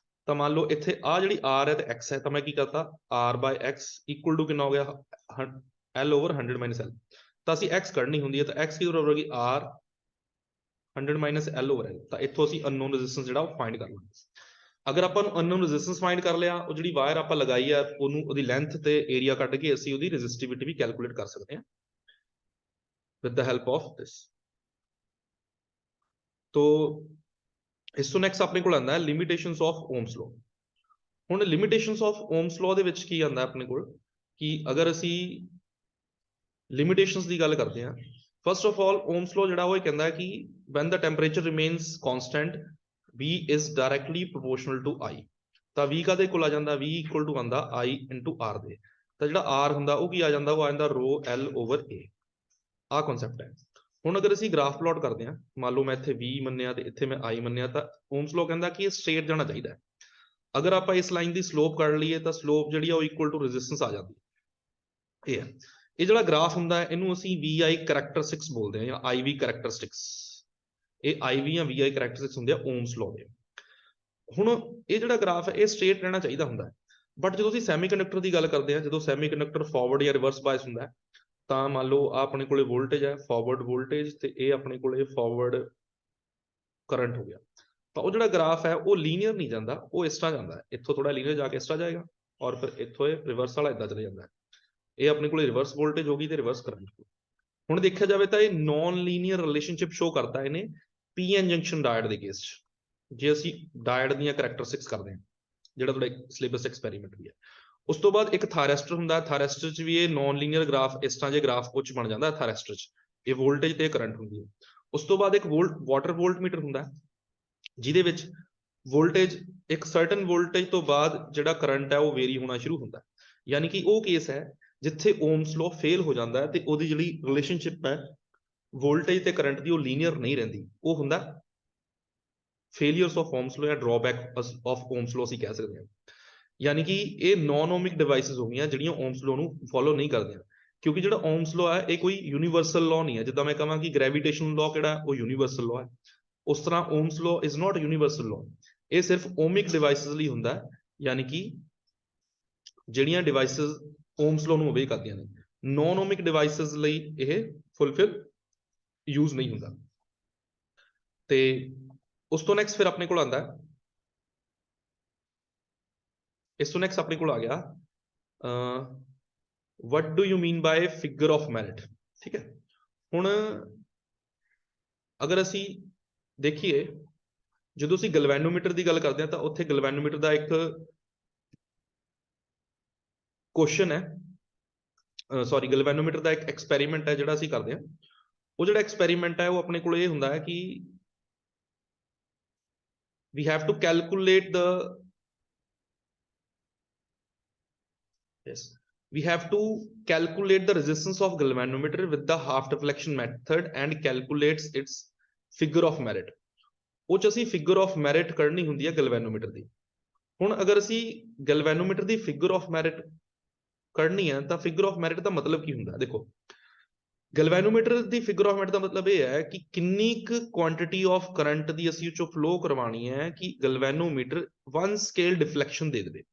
ਤਾਂ ਮੰਨ ਲਓ ਇੱਥੇ ਆ ਜਿਹੜੀ R ਹੈ ਤੇ X ਹੈ, ਤਾਂ ਮੈਂ ਕੀ ਕਰਤਾ R by X equal to ਕਿੰਨਾ ਹੋ ਗਿਆ L ਓਵਰ 100 ਮਾਈਨਸ L। ਤਾਂ ਅਸੀਂ X ਕੱਢਣੀ ਹੁੰਦੀ ਹੈ ਤਾਂ X ਕੀ ਬਰਾਬਰ ਹੋਗੀ R 100 minus L over L। ਤਾਂ ਇੱਥੋਂ ਅਸੀਂ ਅਨਨੋਨ ਰੈਜ਼ਿਸਟੈਂਸ ਜਿਹੜਾ ਉਹ ਫਾਈਂਡ ਕਰ ਲਾਂਗੇ। ਅਗਰ ਆਪਾਂ ਨੂੰ ਅਨਨੋਨ ਰੈਜ਼ਿਸਟੈਂਸ ਫਾਈਂਡ ਕਰ ਲਿਆ, ਉਹ ਜਿਹੜੀ ਵਾਇਰ ਆਪਾਂ ਲਗਾਈ ਆ ਉਹਨੂੰ ਉਹਦੀ ਲੈਂਥ ਤੇ ਏਰੀਆ ਕੱਢ ਕੇ ਅਸੀਂ ਉਹਦੀ ਰੈਜ਼ਿਸਟਿਵਿਟੀ ਵੀ ਕੈਲਕੂਲੇਟ ਕਰ ਸਕਦੇ ਹਾਂ with the help of this. ਤੋ ਇਸ ਤੋਂ ਨੈਕਸਟ ਆਪਣੇ ਕੋਲ ਆਉਂਦਾ ਹੈ ਲਿਮਿਟੇਸ਼ਨਸ ਆਫ ਓਮਸ ਲੋ। ਹੁਣ ਲਿਮਿਟੇਸ਼ਨਸ ਆਫ ਓਮਸ ਲੋ ਦੇ ਵਿੱਚ ਕੀ ਆਉਂਦਾ ਆਪਣੇ ਕੋਲ ਕਿ ਅਗਰ ਅਸੀਂ ਲਿਮਿਟੇਸ਼ਨਸ ਦੀ ਗੱਲ ਕਰਦੇ ਹਾਂ, ਫਸਟ ਆਫ ਆਲ ਓਮਸ ਲੋ ਜਿਹੜਾ ਉਹ ਕਹਿੰਦਾ ਹੈ ਕਿ when the temperature remains constant V is directly proportional to I। ਤਾਂ V ਕਾਹਦੇ ਕੋਲ ਆ ਜਾਂਦਾ? V ਇਕੁਅਲ ਟੂ ਆਉਂਦਾ I ਇੰਟੂ R ਦੇ। ਤਾਂ ਜਿਹੜਾ R ਹੁੰਦਾ ਉਹ ਕੀ ਆ ਜਾਂਦਾ? ਉਹ ਆ ਜਾਂਦਾ ਰੋ L ਓਵਰ A। ਆਹ ਕਨਸੈਪਟ ਹੈ। ਹੁਣ ਅਗਰ ਅਸੀਂ ਗ੍ਰਾਫ ਪਲਾਟ ਕਰਦੇ ਹਾਂ, ਮੰਨ ਲਓ ਮੈਂ ਇੱਥੇ V ਮੰਨਿਆ ਤੇ ਇੱਥੇ ਮੈਂ I ਮੰਨਿਆ, ਤਾਂ ਓਮਸ ਲੋ ਕਹਿੰਦਾ ਕਿ ਇਹ ਸਟ੍ਰੇਟ ਜਾਣਾ ਚਾਹੀਦਾ ਹੈ। ਅਗਰ ਆਪਾਂ ਇਸ ਲਾਈਨ ਦੀ ਸਲੋਪ ਕੱਢ ਲਈਏ ਤਾਂ ਸਲੋਪ ਜਿਹੜੀ ਆ ਉਹ ਇਕੁਅਲ ਟੂ ਰੈਜ਼ਿਸਟੈਂਸ ਆ ਜਾਂਦੀ ਹੈ। ਇਹ ਹੈ ਇਹ ਜਿਹੜਾ ਗ੍ਰਾਫ ਹੁੰਦਾ ਹੈ ਇਹਨੂੰ ਅਸੀਂ VI ਕਰੈਕਟਰਿਸਟਿਕਸ ਬੋਲਦੇ ਹਾਂ ਜਾਂ IV ਕਰੈਕਟਰਿਸਟਿਕਸ। ਇਹ IV ਜਾਂ VI ਕਰੈਕਟਰਿਸਟਿਕਸ ਹੁੰਦੇ ਆ ਓਮਸ ਲੋ ਦੇ। ਹੁਣ ਇਹ ਜਿਹੜਾ ਗ੍ਰਾਫ ਹੈ ਇਹ ਸਟ੍ਰੇਟ ਰਹਿਣਾ ਚਾਹੀਦਾ ਹੁੰਦਾ ਹੈ, ਬਟ ਜਦੋਂ ਅਸੀਂ ਸੈਮੀਕੰਡਕਟਰ ਦੀ ਗੱਲ ਕਰਦੇ ਹਾਂ, ਜਦੋਂ ਸੈਮੀਕੰਡਕਟਰ ਫਾਰਵਰਡ ਜਾਂ ਰਿਵਰਸ ਬਾਇਸ ਹੁੰਦਾ ਹੈ, ਤਾਂ ਮੰਨ ਲਓ ਆ ਆਪਣੇ ਕੋਲੇ ਵੋਲਟੇਜ ਹੈ ਫਾਰਵਰਡ ਵੋਲਟੇਜ ਤੇ ਇਹ ਆਪਣੇ ਕੋਲੇ ਫਾਰਵਰਡ ਕਰੰਟ ਹੋ ਗਿਆ। ਤਾਂ ਉਹ ਜਿਹੜਾ ਗ੍ਰਾਫ ਹੈ ਉਹ ਲੀਨੀਅਰ ਨਹੀਂ ਜਾਂਦਾ, ਉਹ ਇਸ ਤਰ੍ਹਾਂ ਜਾਂਦਾ ਹੈ। ਇੱਥੋਂ ਥੋੜਾ ਲੀਨੀਅਰ ਜਾ ਕੇ ਇਸ ਤਰ੍ਹਾਂ ਜਾਏਗਾ ਔਰ ਫਿਰ ਇੱਥੋਂ ਇਹ ਰਿਵਰਸ ਵਾਲਾ ਇਦਾਂ ਚਲੇ ਜਾਂਦਾ ਹੈ। ਇਹ ਆਪਣੇ ਕੋਲੇ ਰਿਵਰਸ ਵੋਲਟੇਜ ਹੋਗੀ ਤੇ ਰਿਵਰਸ ਕਰੰਟ। ਹੁਣ ਦੇਖਿਆ ਜਾਵੇ ਤਾਂ ਇਹ ਨॉन ਲੀਨੀਅਰ ਰਿਲੇਸ਼ਨशिप ਸ਼ੋ ਕਰਦਾ ਇਹਨੇ ਪੀਐਨ ਜੰਕਸ਼ਨ ਡਾਇਟ ਦੇ ਕੇਸ 'ਚ, ਜੇ ਅਸੀਂ ਡਾਇਟ ਦੀਆਂ ਕਰੈਕਟਰਿਸਟਿਕਸ ਕਰਦੇ ਹਾਂ, ਜਿਹੜਾ ਤੁਹਾਡਾ ਸਿਲੇਬਸ ਐਕਸਪੈਰੀਮੈਂਟ ਵੀ ਹੈ। ਉਸ ਤੋਂ ਬਾਅਦ ਇੱਕ ਥਾਇਰੈਸਟਰ ਹੁੰਦਾ, ਥਾਇਰੈਸਟਰ 'ਚ ਵੀ ਇਹ ਨॉन ਲੀਨੀਅਰ ਗ੍ਰਾਫ ਇਸ ਤਰ੍ਹਾਂ ਜੇ ਗ੍ਰਾਫ ਕੁਝ ਬਣ ਜਾਂਦਾ ਥਾਇਰੈਸਟਰ 'ਚ, ਇਹ ਵੋਲਟੇਜ ਤੇ ਕਰੰਟ ਹੁੰਦੀ ਹੈ। ਉਸ ਤੋਂ ਬਾਅਦ ਇੱਕ ਵਾਟਰ ਵੋਲਟਮੀਟਰ ਹੁੰਦਾ, ਜਿਹਦੇ ਵਿੱਚ ਵੋਲਟੇਜ ਇੱਕ ਸਰਟਨ ਵੋਲਟੇਜ ਤੋਂ ਬਾਅਦ ਜਿਹੜਾ ਕਰੰਟ ਹੈ ਉਹ ਵੇਰੀ ਹੋਣਾ ਸ਼ੁਰੂ ਹੁੰਦਾ, ਯਾਨੀ ਕਿ ਉਹ ਕੇਸ ਹੈ ਜਿੱਥੇ ਓਮਸ ਲੋ ਫੇਲ ਹੋ ਜਾਂਦਾ ਹੈ ਤੇ ਉਹਦੀ ਜਿਹੜੀ ਰਿਲੇਸ਼ਨਸ਼ਿਪ ਹੈ ਵੋਲਟੇਜ ਤੇ ਕਰੰਟ ਦੀ ਉਹ ਲੀਨੀਅਰ ਨਹੀਂ ਰਹਿੰਦੀ, ਉਹ ਹੁੰਦਾ ਫੇਲੀਅਰਸ ਆਫ ਓਮਸ ਲੋ ਜਾਂ ਡਰਾਬੈਕ ਆਫ ਓਮਸ ਲੋ ਅਸੀਂ ਕਹਿ ਸਕਦੇ ਹਾਂ। ਯਾਨੀ ਕਿ ਇਹ ਨॉन ਓਮਿਕ ਡਿਵਾਈਸਿਸ ਹੋ ਗਈਆਂ ਜਿਹੜੀਆਂ ਓਮਸ ਲੋ ਨੂੰ ਫੋਲੋ ਨਹੀਂ ਕਰਦੀਆਂ, ਕਿਉਂਕਿ ਜਿਹੜਾ ਓਮਸ ਲੋ ਹੈ ਇਹ ਕੋਈ ਯੂਨੀਵਰਸਲ ਲਾਅ ਨਹੀਂ ਹੈ। ਜਿੱਦਾਂ ਮੈਂ ਕਹਾਂ ਕਿ ਗ੍ਰੈਵੀਟੇਸ਼ਨਲ ਲਾਅ ਕਿਹੜਾ ਉਹ ਯੂਨੀਵਰਸਲ ਲਾਅ ਹੈ, ਉਸ ਤਰ੍ਹਾਂ Ohm's law is not universal law, ਇਹ ਸਿਰਫ ਓਮਿਕ ਡਿਵਾਈਸਿਸ ਲਈ ਹੁੰਦਾ, ਯਾਨੀ ਕਿ ਜਿਹੜੀਆਂ ਡਿਵਾਈਸਿਸ ਓਮਸ ਲਾਅ ਨੂੰ ਓਬੇ ਕਰਦੀਆਂ ਨੇ। ਨॉन ਓਮਿਕ ਡਿਵਾਈਸਿਸ ਲਈ ਇਹ ਫੁੱਲਫਿਲ ਯੂਜ਼ ਨਹੀਂ ਹੁੰਦਾ। ਤੇ ਉਸ ਤੋਂ ਨੈਕਸਟ ਫਿਰ ਆਪਣੇ ਕੋਲ ਆਉਂਦਾ, ਇਸ ਤੋਂ ਨੈਕਸਟ ਆਪਣੇ ਕੋਲ ਆ ਗਿਆ what do you mean by figure of merit, ਠੀਕ ਹੈ। ਹੁਣ ਅਗਰ ਅਸੀਂ ਦੇਖੀਏ, ਜਦੋਂ ਅਸੀਂ ਗਲਵੈਨੋਮੀਟਰ ਦੀ ਗੱਲ ਕਰਦੇ ਹਾਂ ਤਾਂ ਉੱਥੇ ਗਲਵੈਨੋਮੀਟਰ ਦਾ ਇੱਕ ਕੁਐਸਚਨ ਹੈ, ਸੌਰੀ ਗਲਵੈਨੋਮੀਟਰ ਦਾ ਇੱਕ ਐਕਸਪੈਰੀਮੈਂਟ ਹੈ ਜਿਹੜਾ ਅਸੀਂ ਕਰਦੇ ਹਾਂ। ਉਹ ਜਿਹੜਾ ਐਕਸਪੈਰੀਮੈਂਟ ਹੈ ਉਹ ਆਪਣੇ ਕੋਲ ਇਹ ਹੁੰਦਾ ਹੈ ਕਿ we have to calculate the we have to calculate the resistance of galvanometer with the half deflection method and calculates its figure of merit। ਉਹ 'ਚ ਅਸੀਂ figure of merit ਕੱਢਣੀ ਹੁੰਦੀ ਹੈ ਗਲਵੈਨੋਮੀਟਰ ਦੀ। ਹੁਣ ਅਗਰ ਅਸੀਂ galvanometer the figure of merit ਕੱਢਣੀ ਹੈ ਤਾਂ figure of merit ਦਾ ਮਤਲਬ ਕੀ ਹੁੰਦਾ, ਦੇਖੋ galvanometer the figure of merit ਦਾ ਮਤਲਬ ਇਹ ਹੈ ਕਿ ਕਿੰਨੀ ਕੁ ਕੁਆਂਟੀਟੀ ਆਫ ਕਰੰਟ ਦੀ ਅਸੀਂ ਉਹ 'ਚੋਂ ਫਲੋ ਕਰਵਾਉਣੀ ਹੈ ਕਿ ਗਲਵੈਨੋਮੀਟਰ 1 ਸਕੇਲ ਡਿਫਲੈਕਸ਼ਨ ਦੇ ਦੇਵੇ,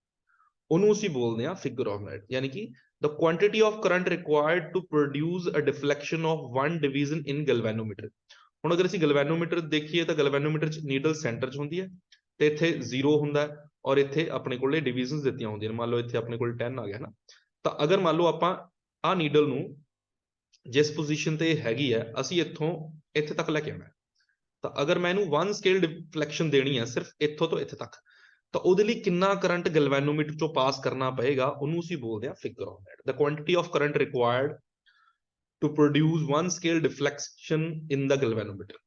ਉਹਨੂੰ ਅਸੀਂ ਬੋਲਦੇ ਹਾਂ ਫਿਗਰ ਆਫ ਮੈਰਿਟ। ਯਾਨੀ ਕਿ the quantity of current required to produce a deflection of 1 division in galvanometer। ਹੁਣ ਅਗਰ ਅਸੀਂ ਗਲਵੈਨੋਮੀਟਰ ਦੇਖੀਏ ਤਾਂ ਗਲਵੈਨੋਮੀਟਰ 'ਚ ਨੀਡਲ ਸੈਂਟਰ 'ਚ ਹੁੰਦੀ ਹੈ ਤੇ ਇੱਥੇ 0 ਹੁੰਦਾ ਔਰ ਇੱਥੇ ਆਪਣੇ ਕੋਲੇ ਡਿਵੀਜ਼ਨਸ ਦਿੱਤੀਆਂ ਹੁੰਦੀਆਂ ਨੇ। ਮੰਨ ਲਓ ਇੱਥੇ ਆਪਣੇ ਕੋਲ 10 ਆ ਗਿਆ ਨਾ, ਤਾਂ ਅਗਰ ਮੰਨ ਲਓ ਆਪਾਂ ਆਹ ਨੀਡਲ ਨੂੰ ਜਿਸ ਪੋਜੀਸ਼ਨ ਤੇ ਹੈਗੀ ਹੈ ਅਸੀਂ ਇੱਥੋਂ ਇੱਥੇ ਤੱਕ ਲੈ ਕੇ ਆਉਣਾ, ਤਾਂ ਅਗਰ ਮੈਂ ਇਹਨੂੰ 1 ਸਕੇਲ ਡਿਫਲੈਕਸ਼ਨ ਦੇਣੀ ਹੈ ਸਿਰਫ ਇੱਥੋਂ ਤੋਂ ਇੱਥੇ ਤੱਕ, ਤਾਂ ਉਹਦੇ ਲਈ ਕਿੰਨਾ ਕਰੰਟ ਗਲਵੈਨੋਮੀਟਰ ਚੋਂ ਪਾਸ ਕਰਨਾ ਪਏਗਾ, ਉਹਨੂੰ ਅਸੀਂ ਬੋਲਦੇ ਹਾਂ figure of merit. the quantity of current required to produce 1 scale deflection in the galvanometer,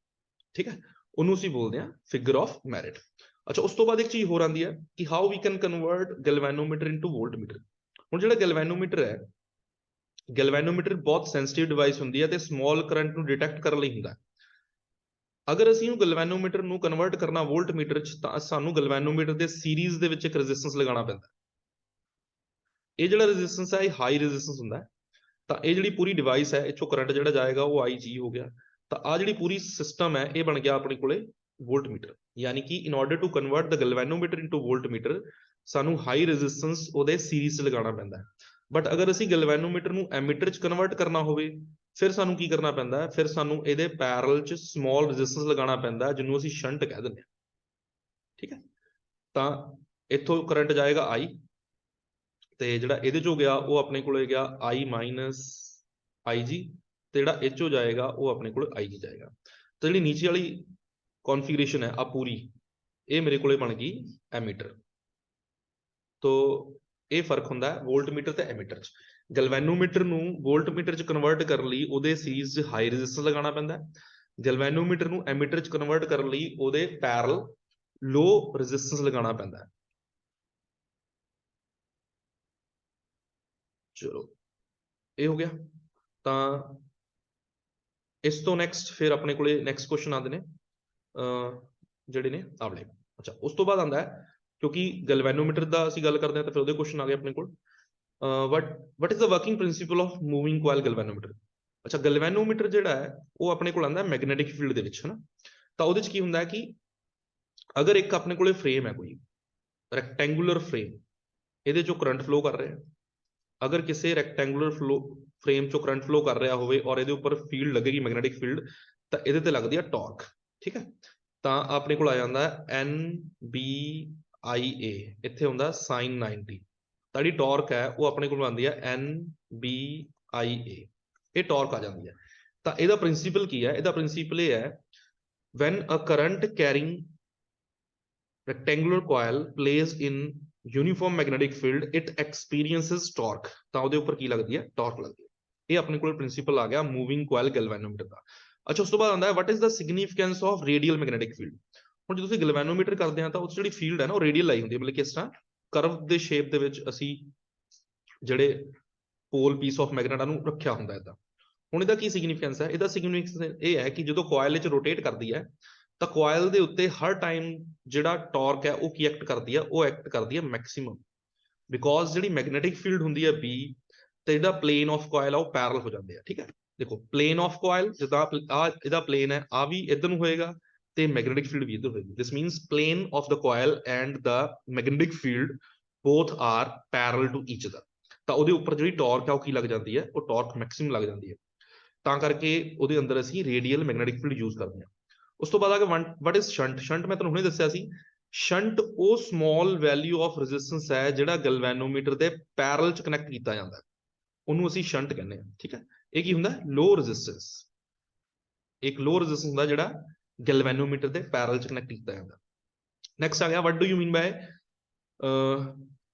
ਠੀਕ ਹੈ, ਉਹਨੂੰ ਅਸੀਂ ਬੋਲਦੇ ਹਾਂ ਫਿਗਰ ਆਫ ਮੈਰਿਟ। ਅੱਛਾ, ਉਸ ਤੋਂ ਬਾਅਦ ਇੱਕ ਚੀਜ਼ ਹੋਰ ਆਉਂਦੀ ਹੈ ਕਿ how we can convert galvanometer into voltmeter. ਹੁਣ ਜਿਹੜਾ ਗਲਵੈਨੋਮੀਟਰ ਹੈ, ਗਲਵੈਨੋਮੀਟਰ ਬਹੁਤ ਸੈਂਸਿਟਿਵ ਡਿਵਾਈਸ ਹੁੰਦੀ ਹੈ ਤੇ ਸਮਾਲ ਕਰੰਟ ਨੂੰ ਡਿਟੈਕਟ ਕਰਨ ਲਈ ਹੁੰਦਾ। ਅਗਰ ਅਸੀਂ ਉਹ ਗਲਵੈਨੋਮੀਟਰ ਨੂੰ ਕਨਵਰਟ ਕਰਨਾ ਵੋਲਟਮੀਟਰ 'ਚ ਤਾਂ ਸਾਨੂੰ ਗਲਵੈਨੋਮੀਟਰ ਦੇ ਸੀਰੀਜ਼ ਦੇ ਵਿੱਚ ਇੱਕ ਰੈਜ਼ਿਸਟੈਂਸ ਲਗਾਉਣਾ ਪੈਂਦਾ। ਇਹ ਜਿਹੜਾ ਰੈਜ਼ਿਸਟੈਂਸ ਹੈ ਇਹ ਹਾਈ ਰੈਜ਼ਿਸਟੈਂਸ ਹੁੰਦਾ ਹੈ, ਤਾਂ ਇਹ ਜਿਹੜੀ ਪੂਰੀ ਡਿਵਾਈਸ ਹੈ ਇੱਥੋਂ ਕਰੰਟ ਜਿਹੜਾ ਜਾਏਗਾ ਉਹ IG ਹੋ ਗਿਆ। ਤਾਂ ਆ ਜਿਹੜੀ ਪੂਰੀ ਸਿਸਟਮ ਹੈ ਇਹ ਬਣ ਗਿਆ ਆਪਣੇ ਕੋਲੇ ਵੋਲਟਮੀਟਰ। ਯਾਨੀ ਕਿ in order to convert the galvanometer into voltmeter ਸਾਨੂੰ ਹਾਈ ਰੈਜ਼ਿਸਟੈਂਸ ਉਹਦੇ ਸੀਰੀਜ਼ 'ਚ ਲਗਾਉਣਾ ਪੈਂਦਾ ਹੈ। ਬਟ ਅਗਰ ਅਸੀਂ ਗਲਵੈਨੋਮੀਟਰ ਨੂੰ ਐਮੀਟਰ 'ਚ ਕਨਵਰਟ ਕਰਨਾ ਹੋਵੇ ਫਿਰ ਸਾਨੂੰ ਕੀ ਕਰਨਾ ਪੈਂਦਾ ਹੈ, ਫਿਰ ਸਾਨੂੰ ਇਹਦੇ ਪੈਰਲ 'ਚ ਸਮਾਲ ਰੈਜ਼ਿਸਟੈਂਸ ਲਗਾਉਣਾ ਪੈਂਦਾ ਜਿਹਨੂੰ ਅਸੀਂ ਸ਼ੰਟ ਕਹਿ ਦਿੰਦੇ ਹਾਂ, ਠੀਕ ਹੈ। ਤਾਂ ਇੱਥੋਂ ਕਰੰਟ ਜਾਏਗਾ I, ਤੇ ਜਿਹੜਾ ਇਹਦੇ 'ਚੋਂ ਗਿਆ ਉਹ ਆਪਣੇ ਕੋਲੇ ਗਿਆ I ਮਾਈਨਸ IG, ਤੇ ਜਿਹੜਾ ਇਹ 'ਚੋਂ ਜਾਏਗਾ ਉਹ ਆਪਣੇ ਕੋਲ IG ਜਾਏਗਾ। ਤਾਂ ਜਿਹੜੀ ਨੀਚੇ ਵਾਲੀ ਕੌਨਫੀਗਰੇਸ਼ਨ ਹੈ ਆ ਪੂਰੀ, ਇਹ ਮੇਰੇ ਕੋਲੇ ਬਣ ਗਈ ਐਮੀਟਰ। ਤੋ ਇਹ ਫਰਕ ਹੁੰਦਾ ਹੈ ਵੋਲਟਮੀਟਰ ਤੇ ਐਮੀਟਰ 'ਚ। ਗਲਵੈਨੋਮੀਟਰ ਨੂੰ ਵੋਲਟਮੀਟਰ 'ਚ ਕਨਵਰਟ ਕਰਨ ਲਈ ਉਹਦੇ ਸੀਰੀਜ਼ 'ਚ ਹਾਈ ਰੈਜ਼ਿਸਟੈਂਸ ਲਗਾਉਣਾ ਪੈਂਦਾ। ਗਲਵੈਨੋਮੀਟਰ ਨੂੰ ਐਮੀਟਰ 'ਚ ਕਨਵਰਟ ਕਰਨ ਲਈ ਉਹਦੇ ਪੈਰਲ ਲੋ ਰੈਜ਼ਿਸਟੈਂਸ ਲਗਾਉਣਾ ਪੈਂਦਾ। ਚਲੋ ਇਹ ਹੋ ਗਿਆ। ਤਾਂ ਇਸ ਤੋਂ ਨੈਕਸਟ ਫਿਰ ਆਪਣੇ ਕੋਲੇ ਨੈਕਸਟ ਕੁਐਸਚਨ ਆਉਂਦੇ ਨੇ ਜਿਹੜੇ ਨੇ ਆਵਲੇ। ਅੱਛਾ, ਉਸ ਤੋਂ ਬਾਅਦ ਆਉਂਦਾ ਹੈ, ਕਿਉਂਕਿ ਗਲਵੈਨੋਮੀਟਰ ਦਾ ਅਸੀਂ ਗੱਲ ਕਰਦੇ ਹਾਂ ਤਾਂ ਫਿਰ ਉਹਦੇ ਕੁਐਸਚਨ ਆ ਗਏ ਆਪਣੇ ਕੋਲ what is the working principle of moving coil galvanometer। ਅੱਛਾ, ਗਲਵੈਨੋਮੀਟਰ ਜਿਹੜਾ ਹੈ ਉਹ ਆਪਣੇ ਕੋਲ ਆਉਂਦਾ ਮੈਗਨੈਟਿਕ ਫੀਲਡ ਦੇ ਵਿੱਚ, ਹਨਾ। ਤਾਂ ਉਹਦੇ 'ਚ ਕੀ ਹੁੰਦਾ ਹੈ ਕਿ ਅਗਰ ਇੱਕ ਆਪਣੇ ਕੋਲੇ ਫਰੇਮ ਹੈ ਕੋਈ ਰੈਕਟੈਂਗੂਲਰ ਫਰੇਮ, ਇਹਦੇ 'ਚੋਂ ਕਰੰਟ ਫਲੋ ਕਰ ਰਿਹਾ, ਅਗਰ ਕਿਸੇ ਰੈਕਟੈਂਗੂਲਰ ਫਰੇਮ 'ਚੋਂ ਕਰੰਟ ਫਲੋ ਕਰ ਰਿਹਾ ਹੋਵੇ ਔਰ ਇਹਦੇ ਉੱਪਰ ਫੀਲਡ ਲੱਗੇਗੀ ਮੈਗਨੈਟਿਕ ਫੀਲਡ, ਤਾਂ ਇਹਦੇ ਤੇ ਲੱਗਦੀ ਆ ਟਾਰਕ, ਠੀਕ ਹੈ। ਤਾਂ ਆਪਣੇ ਕੋਲ ਆ ਜਾਂਦਾ NBIA, ਇੱਥੇ ਹੁੰਦਾ sin 90। ਤਾਂ ਜਿਹੜੀ ਟਾਰਕ ਹੈ ਉਹ ਆਪਣੇ ਕੋਲ ਆਉਂਦੀ ਹੈ NBIA, ਇਹ ਟਾਰਕ ਆ ਜਾਂਦੀ ਹੈ। ਤਾਂ ਇਹਦਾ ਪ੍ਰਿੰਸੀਪਲ ਕੀ ਹੈ? ਇਹਦਾ ਪ੍ਰਿੰਸੀਪਲ ਇਹ ਹੈ, when a current carrying rectangular coil placed in uniform magnetic field it experiences torque, ਤਾਂ ਉਹਦੇ ਉੱਪਰ ਕੀ ਲੱਗਦੀ ਹੈ? ਟਾਰਕ ਲੱਗਦੀ ਹੈ। ਇਹ ਆਪਣੇ ਕੋਲ ਪ੍ਰਿੰਸੀਪਲ ਆ ਗਿਆ ਮੂਵਿੰਗ ਕੋਇਲ ਗੈਲਵੇਨੋਮੀਟਰ ਦਾ। ਅੱਛਾ, ਉਸ ਤੋਂ ਬਾਅਦ ਆਉਂਦਾ ਹੈ what is the significance of radial magnetic field। ਹੁਣ ਜਦੋਂ ਤੁਸੀਂ ਗੈਲਵੇਨੋਮੀਟਰ ਕਰਦੇ ਆ ਤਾਂ ਉਸ ਜਿਹੜੀ ਫੀਲਡ ਹੈ ਨਾ ਉਹ ਰੇਡੀਅਲ ਲਾਈ ਹੁੰਦੀ ਹੈ, ਮਤਲਬ ਕਿ ਇਸ ਤਰ੍ਹਾਂ ਕਰਵ ਦੇ ਸ਼ੇਪ ਦੇ ਵਿੱਚ ਅਸੀਂ ਜਿਹੜੇ ਪੋਲ ਪੀਸ ਆਫ ਮੈਗਨੇਟ ਨੂੰ ਰੱਖਿਆ ਹੁੰਦਾ ਇਦਾਂ। ਹੁਣ ਇਹਦਾ ਕੀ ਸਿਗਨੀਫੀਕੈਂਸ ਹੈ? ਇਹਦਾ ਸਿਗਨੀਫੀਕੈਂਸ ਇਹ ਹੈ ਕਿ ਜਦੋਂ ਕੋਇਲ 'ਚ ਰੋਟੇਟ ਕਰਦੀ ਹੈ ਤਾਂ ਕੋਇਲ ਦੇ ਉੱਤੇ ਹਰ ਟਾਈਮ ਜਿਹੜਾ ਟਾਰਕ ਹੈ ਉਹ ਕੀ ਐਕਟ ਕਰਦੀ ਹੈ? ਉਹ ਐਕਟ ਕਰਦੀ ਹੈ ਮੈਕਸਿਮਮ, ਬਿਕੋਜ਼ ਜਿਹੜੀ ਮੈਗਨੈਟਿਕ ਫੀਲਡ ਹੁੰਦੀ ਹੈ B ਤੇ ਜਿਹੜਾ ਪਲੇਨ ਆਫ ਕੋਇਲ ਆ ਉਹ ਪੈਰਲ ਹੋ ਜਾਂਦੇ ਆ। ਠੀਕ ਹੈ, ਦੇਖੋ ਪਲੇਨ ਆਫ ਕੋਇਲ ਜਿੱਦਾਂ ਆ ਇਹਦਾ ਪਲੇਨ ਹੈ, ਆ ਵੀ ਇੱਧਰ ਨੂੰ ਹੋਏਗਾ ਤੇ ਮੈਗਨੈਟਿਕ ਫੀਲਡ ਵੀ ਇੱਧਰ ਹੋਏਗੀ। This means plane of the coil and the magnetic field both are parallel to each other. ਤਾਂ ਉਹਦੇ ਉੱਪਰ ਜਿਹੜੀ ਟਾਰਕ ਹੈ ਉਹ ਕੀ ਲੱਗ ਜਾਂਦੀ ਹੈ? ਉਹ ਟਾਰਕ ਮੈਕਸਿਮਮ ਲੱਗ ਜਾਂਦੀ ਹੈ। ਤਾਂ ਕਰਕੇ ਉਹਦੇ ਅੰਦਰ ਅਸੀਂ ਰੇਡੀਅਲ ਮੈਗਨੈਟਿਕ ਫੀਲਡ ਯੂਜ਼ ਕਰਦੇ ਹਾਂ। ਉਸ ਤੋਂ ਬਾਅਦ ਆ ਗਿਆ ਵਟ ਇਜ਼ ਸ਼ੰਟ। ਸ਼ੰਟ ਮੈਂ ਤੁਹਾਨੂੰ ਹੁਣੇ ਦੱਸਿਆ ਸੀ, ਸ਼ੰਟ ਉਹ ਸਮਾਲ ਵੈਲਿਊ ਆਫ ਰੈਜ਼ਿਸਟੈਂਸ ਹੈ ਜਿਹੜਾ ਗੈਲਵੇਨੋਮੀਟਰ ਦੇ ਪੈਰਲ ਚ ਕਨੈਕਟ ਕੀਤਾ ਜਾਂਦਾ, ਉਹਨੂੰ ਅਸੀਂ ਸ਼ੰਟ ਕਹਿੰਦੇ ਹਾਂ। ਠੀਕ ਹੈ, ਇਹ ਕੀ ਹੁੰਦਾ? ਲੋ ਰੈਜ਼ਿਸਟੈਂਸ। ਇੱਕ ਲੋ ਰੈਜ਼ਿਸਟੈਂਸ ਹੁੰਦਾ ਜਿਹੜਾ ਗੈਲਵੇਨੋਮੀਟਰ ਦੇ ਪੈਰਲ ਚ ਕਨੈਕਟ ਕੀਤਾ ਜਾਂਦਾ। ਨੈਕਸਟ ਆ ਗਿਆ ਵਟ ਡੂ ਯੂ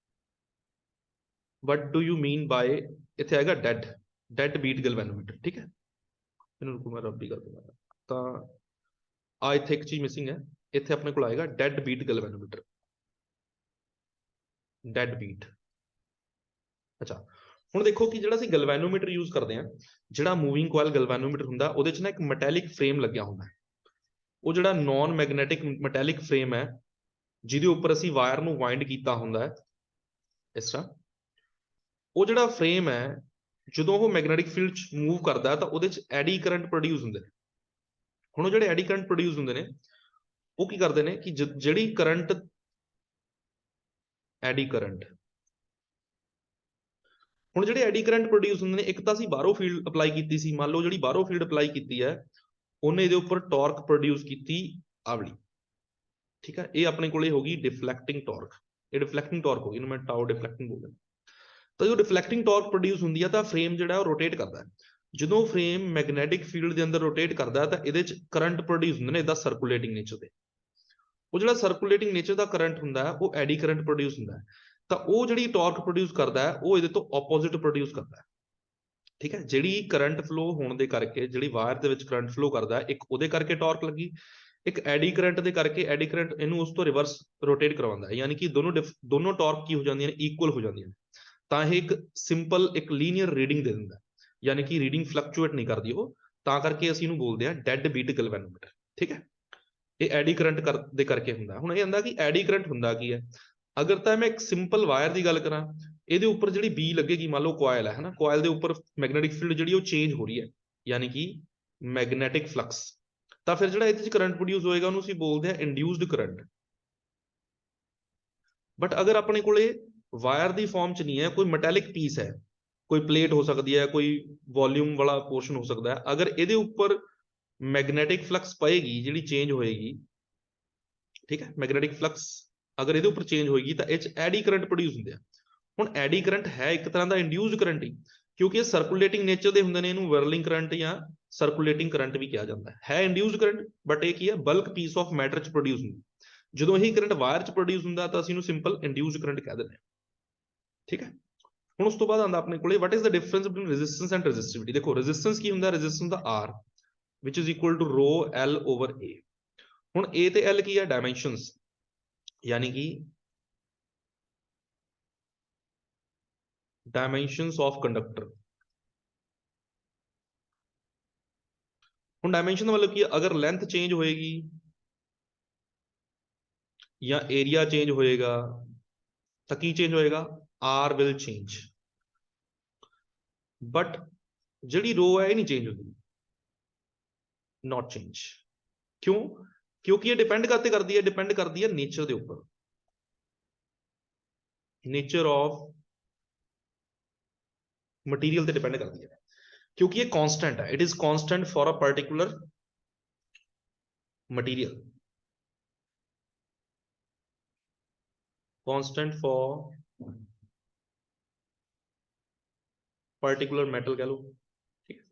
ਮੀਨ ਬਾਏ ਇੱਥੇ ਆਏਗਾ ਡੈਡ ਬੀਟ ਗੈਲਵੇਨੋਮੀਟਰ। ਠੀਕ ਹੈ, ਇਹਨੂੰ ਰੁਕੋ ਮੈਂ ਰੱਬੀ ਕਰ ਦੂੰਗਾ। ਤਾਂ ਆ ਇੱਥੇ ਇੱਕ ਚੀਜ਼ ਮਿਸਿੰਗ ਹੈ, ਇੱਥੇ ਆਪਣੇ ਕੋਲ ਆਏਗਾ dead beat galvanometer. Dead beat. ਅੱਛਾ, ਹੁਣ ਦੇਖੋ ਕਿ ਜਿਹੜਾ ਅਸੀਂ ਗੈਲਵੇਨੋਮੀਟਰ ਯੂਜ਼ ਕਰਦੇ ਹਾਂ, ਜਿਹੜਾ ਮੂਵਿੰਗ ਕੋਇਲ ਗੈਲਵੇਨੋਮੀਟਰ ਹੁੰਦਾ ਉਹਦੇ 'ਚ ਨਾ ਇੱਕ ਮੈਟੈਲਿਕ ਫਰੇਮ ਲੱਗਿਆ ਹੁੰਦਾ ਹੈ। ਉਹ ਜਿਹੜਾ ਨॉन ਮੈਗਨੈਟਿਕ ਮੈਟੈਲਿਕ ਫਰੇਮ ਹੈ ਜਿਹਦੇ ਉੱਪਰ ਅਸੀਂ ਵਾਇਰ ਨੂੰ ਵਾਈਂਡ ਕੀਤਾ ਹੁੰਦਾ ਹੈ ਇਸ ਤਰ੍ਹਾਂ, ਉਹ ਜਿਹੜਾ ਫਰੇਮ ਹੈ ਜਦੋਂ ਉਹ ਮੈਗਨੈਟਿਕ ਫੀਲਡ 'ਚ ਮੂਵ ਕਰਦਾ ਤਾਂ ਉਹਦੇ 'ਚ ਐਡੀ ਕਰੰਟ ਪ੍ਰੋਡਿਊਸ ਹੁੰਦੇ ਨੇ। ਹੁਣ ਉਹ ਜਿਹੜੇ ਐਡੀ ਕਰੰਟ ਪ੍ਰੋਡਿਊਸ ਹੁੰਦੇ ਨੇ ਉਹ ਕੀ ਕਰਦੇ ਨੇ ਕਿ ਜਿਹੜੀ ਕਰੰਟ ਐਡੀ ਕਰੰਟ ਹੁਣ ਜਿਹੜੇ ਐਡੀ ਕਰੰਟ ਪ੍ਰੋਡਿਊਸ ਹੁੰਦੇ ਨੇ, ਇੱਕ ਤਾਂ ਅਸੀਂ ਬਾਹਰੋਂ ਫੀਲਡ ਅਪਲਾਈ ਕੀਤੀ ਸੀ, ਮੰਨ ਲਓ ਜਿਹੜੀ ਬਾਹਰੋਂ ਫੀਲਡ ਅਪਲਾਈ ਕੀਤੀ ਹੈ ਉਹਨੇ ਇਹਦੇ ਉੱਪਰ ਟਾਰਕ ਪ੍ਰੋਡਿਊਸ ਕੀਤੀ ਆਵਲੀ। ਠੀਕ ਹੈ, ਇਹ ਆਪਣੇ ਕੋਲੇ ਹੋ ਗਈ ਡਿਫਲੈਕਟਿੰਗ ਟਾਰਕ। ਇਹ ਡਿਫਲੈਕਟਿੰਗ ਟਾਰਕ ਹੋ ਗਈ, ਇਹਨੂੰ ਮੈਂ ਟਾਓ ਡਿਫਲੈਕਟਿੰਗ ਬੋਲਦਾ। ਤਾਂ ਜਦੋਂ ਡਿਫਲੈਕਟਿੰਗ ਟਾਰਕ ਪ੍ਰੋਡਿਊਸ ਹੁੰਦੀ ਹੈ ਤਾਂ ਫਰੇਮ ਜਿਹੜਾ ਉਹ ਰੋਟੇਟ ਕਰਦਾ ਹੈ। ਜਦੋਂ ਫਰੇਮ ਮੈਗਨੈਟਿਕ ਫੀਲਡ ਦੇ ਅੰਦਰ ਰੋਟੇਟ ਕਰਦਾ ਤਾਂ ਇਹਦੇ 'ਚ ਕਰੰਟ ਪ੍ਰੋਡਿਊਸ ਹੁੰਦੇ ਨੇ ਇਹਦਾ ਸਰਕੂਲੇਟਿੰਗ ਨੇਚਰ ਦੇ। ਉਹ ਜਿਹੜਾ ਸਰਕੂਲੇਟਿੰਗ ਨੇਚਰ ਦਾ ਕਰੰਟ ਹੁੰਦਾ ਹੈ ਉਹ ਐਡੀ ਕਰੰਟ ਪ੍ਰੋਡਿਊਸ ਹੁੰਦਾ ਹੈ। ਤਾਂ ਉਹ ਜਿਹੜੀ ਟਾਰਕ ਪ੍ਰੋਡਿਊਸ ਕਰਦਾ ਹੈ ਉਹ ਇਹਦੇ ਤੋਂ ਆਪੋਜ਼ਿਟ ਪ੍ਰੋਡਿਊਸ ਕਰਦਾ ਹੈ। ਠੀਕ ਹੈ, ਜਿਹੜੀ ਕਰੰਟ ਫਲੋ ਹੋਣ ਦੇ ਕਰਕੇ ਜਿਹੜੀ ਵਾਇਰ ਦੇ ਵਿੱਚ ਕਰੰਟ ਫਲੋ ਕਰਦਾ ਹੈ, ਇੱਕ ਉਹਦੇ ਕਰਕੇ ਟਾਰਕ ਲੱਗੀ, ਇੱਕ ਐਡੀ ਕਰੰਟ ਦੇ ਕਰਕੇ ਐਡੀ ਕਰੰਟ ਇਹਨੂੰ ਉਸ ਤੋਂ ਰਿਵਰਸ ਰੋਟੇਟ ਕਰਵਾਉਂਦਾ ਹੈ, ਯਾਨੀ ਕਿ ਦੋਨੋਂ ਟਾਰਕ ਕੀ ਹੋ ਜਾਂਦੀਆਂ ਨੇ? ਇਕੁਅਲ ਹੋ ਜਾਂਦੀਆਂ ਨੇ। ਤਾਂ ਇਹ ਇੱਕ ਸਿੰਪਲ ਇੱਕ ਲੀਨੀਅਰ ਰੀਡਿੰਗ ਦੇ ਦਿੰਦਾ, ਯਾਨੀ ਕਿ ਰੀਡਿੰਗ ਫਲਕਚੁਏਟ ਨਹੀਂ ਕਰਦੀ ਉਹ। ਤਾਂ ਕਰਕੇ ਅਸੀਂ ਇਹਨੂੰ ਬੋਲਦੇ ਹਾਂ ਡੈਡ ਬੀਟ ਗੈਲਵੇਨੋਮੀਟਰ। ਠੀਕ ਹੈ, ਇਹ ਐਡੀ ਕਰੰਟ ਦੇ ਕਰਕੇ ਹੁੰਦਾ। ਹੁਣ ਇਹ ਹੁੰਦਾ ਕਿ ਐਡੀ ਕਰੰਟ ਹੁੰਦਾ ਕੀ ਹੈ? ਅਗਰ ਤਾਂ ਮੈਂ ਇੱਕ ਸਿੰਪਲ ਵਾਇਰ ਦੀ ਗੱਲ ਕਰਾਂ, ਇਹਦੇ ਉੱਪਰ ਜਿਹੜੀ ਬੀ ਲੱਗੇਗੀ, ਮੰਨ ਲਓ ਕੋਇਲ ਹੈ ਨਾ, ਕੋਇਲ ਦੇ ਉੱਪਰ ਮੈਗਨੈਟਿਕ ਫੀਲਡ ਜਿਹੜੀ ਉਹ ਚੇਂਜ ਹੋ ਰਹੀ ਹੈ, ਯਾਨੀ ਕਿ ਮੈਗਨੈਟਿਕ ਫਲਕਸ। ਤਾਂ ਫਿਰ ਜਿਹੜਾ ਇਹਦੇ 'ਚ ਕਰੰਟ ਪ੍ਰੋਡਿਊਸ ਹੋਏਗਾ ਉਹਨੂੰ ਅਸੀਂ ਬੋਲਦੇ ਹਾਂ ਇੰਡਿਊਸਡ ਕਰੰਟ। ਬਟ ਅਗਰ ਆਪਣੇ ਕੋਲੇ ਵਾਇਰ ਦੀ ਫਾਰਮ 'ਚ ਨਹੀਂ ਹੈ, ਕੋਈ ਮੈਟੈਲਿਕ ਪੀਸ ਹੈ, ਕੋਈ ਪਲੇਟ ਹੋ ਸਕਦੀ ਹੈ, ਕੋਈ ਵੋਲਿਊਮ ਵਾਲਾ ਪੋਰਸ਼ਨ ਹੋ ਸਕਦਾ ਹੈ, ਅਗਰ ਇਹਦੇ ਉੱਪਰ ਮੈਗਨੈਟਿਕ ਫਲਕਸ ਪਏਗੀ ਜਿਹੜੀ ਚੇਂਜ ਹੋਏਗੀ, ਠੀਕ ਹੈ, ਮੈਗਨੈਟਿਕ ਫਲਕਸ ਅਗਰ ਇਹਦੇ ਉੱਪਰ ਚੇਂਜ ਹੋਏਗੀ ਤਾਂ ਇਹ 'ਚ ਐਡੀ ਕਰੰਟ ਪ੍ਰੋਡਿਊਸ ਹੁੰਦੇ ਆ। ਹੁਣ ਐਡੀ ਕਰੰਟ ਹੈ ਇੱਕ ਤਰ੍ਹਾਂ ਦਾ ਇੰਡਿਊਸਡ ਕਰੰਟ ਹੀ, ਕਿਉਂਕਿ ਇਹ ਸਰਕੂਲੇਟਿੰਗ ਨੇਚਰ ਦੇ ਹੁੰਦੇ ਨੇ, ਇਹਨੂੰ ਵਰਲਿੰਗ ਕਰੰਟ ਜਾਂ ਸਰਕੂਲੇਟਿੰਗ ਕਰੰਟ ਵੀ ਕਿਹਾ ਜਾਂਦਾ ਹੈ ਇੰਡਿਊਸਡ ਕਰੰਟ। ਬਟ ਇਹ ਕੀ ਹੈ? ਬਲਕ ਪੀਸ ਆਫ ਮੈਟਰ 'ਚ ਪ੍ਰੋਡਿਊਸ ਹੁੰਦੀ। ਜਦੋਂ ਇਹ ਕਰੰਟ ਵਾਇਰ 'ਚ ਪ੍ਰੋਡਿਊਸ ਹੁੰਦਾ ਤਾਂ ਅਸੀਂ ਇਹਨੂੰ ਸਿੰਪਲ ਇੰਡਿਊਸਡ ਕਰੰਟ ਕਹਿ ਦਿੰਦੇ ਹਾਂ। ਠੀਕ ਹੈ, ਹੁਣ ਉਸ ਤੋਂ ਬਾਅਦ ਆਉਂਦਾ ਆਪਣੇ ਕੋਲੇ what is the difference between resistance and resistivity. ਦੇਖੋ ਰੈਜ਼ਿਸਟੈਂਸ ਕੀ ਹੁੰਦਾ? ਰੈਜ਼ਿਸਟੈਂਸ ਦਾ R which is equal to rho L over A। ਹੁਣ A ਤੇ L ਕੀ ਹੈ? ਡਾਇਮੈਂਸ਼ਨਸ, ਯਾਨੀ ਕਿ ਡਾਇਮੈਂਸ਼ਨਸ ਆਫ ਕੰਡਕਟਰ। ਹੁਣ ਡਾਇਮੈਂਸ਼ਨ ਦਾ ਮਤਲਬ ਕੀ ਹੈ? ਅਗਰ ਲੈਂਥ ਚੇਂਜ ਹੋਏਗੀ ਜਾਂ ਏਰੀਆ ਚੇਂਜ ਹੋਏਗਾ ਤਾਂ ਕੀ ਚੇਂਜ ਹੋਏਗਾ? R will change. ਬਟ ਜਿਹੜੀ ਰੋ ਹੈ ਇਹ ਨਹੀਂ ਚੇਂਜ ਹੁੰਦੀ, ਨॉट ਚੇਂਜ। ਕਿਉਂ? ਕਿਉਂਕਿ ਇਹ ਡਿਪੈਂਡ ਕਰਦੀ ਹੈ ਨੇਚਰ ਦੇ ਉੱਪਰ, ਨੇਚਰ ਆਫ ਮਟੀਰੀਅਲ ਤੇ ਡਿਪੈਂਡ ਕਰਦੀ ਹੈ, ਕਿਉਂਕਿ ਇਹ ਕਾਂਸਟੈਂਟ ਹੈ। It is constant for a particular material, constant for particular metal कह लो। ठीक है,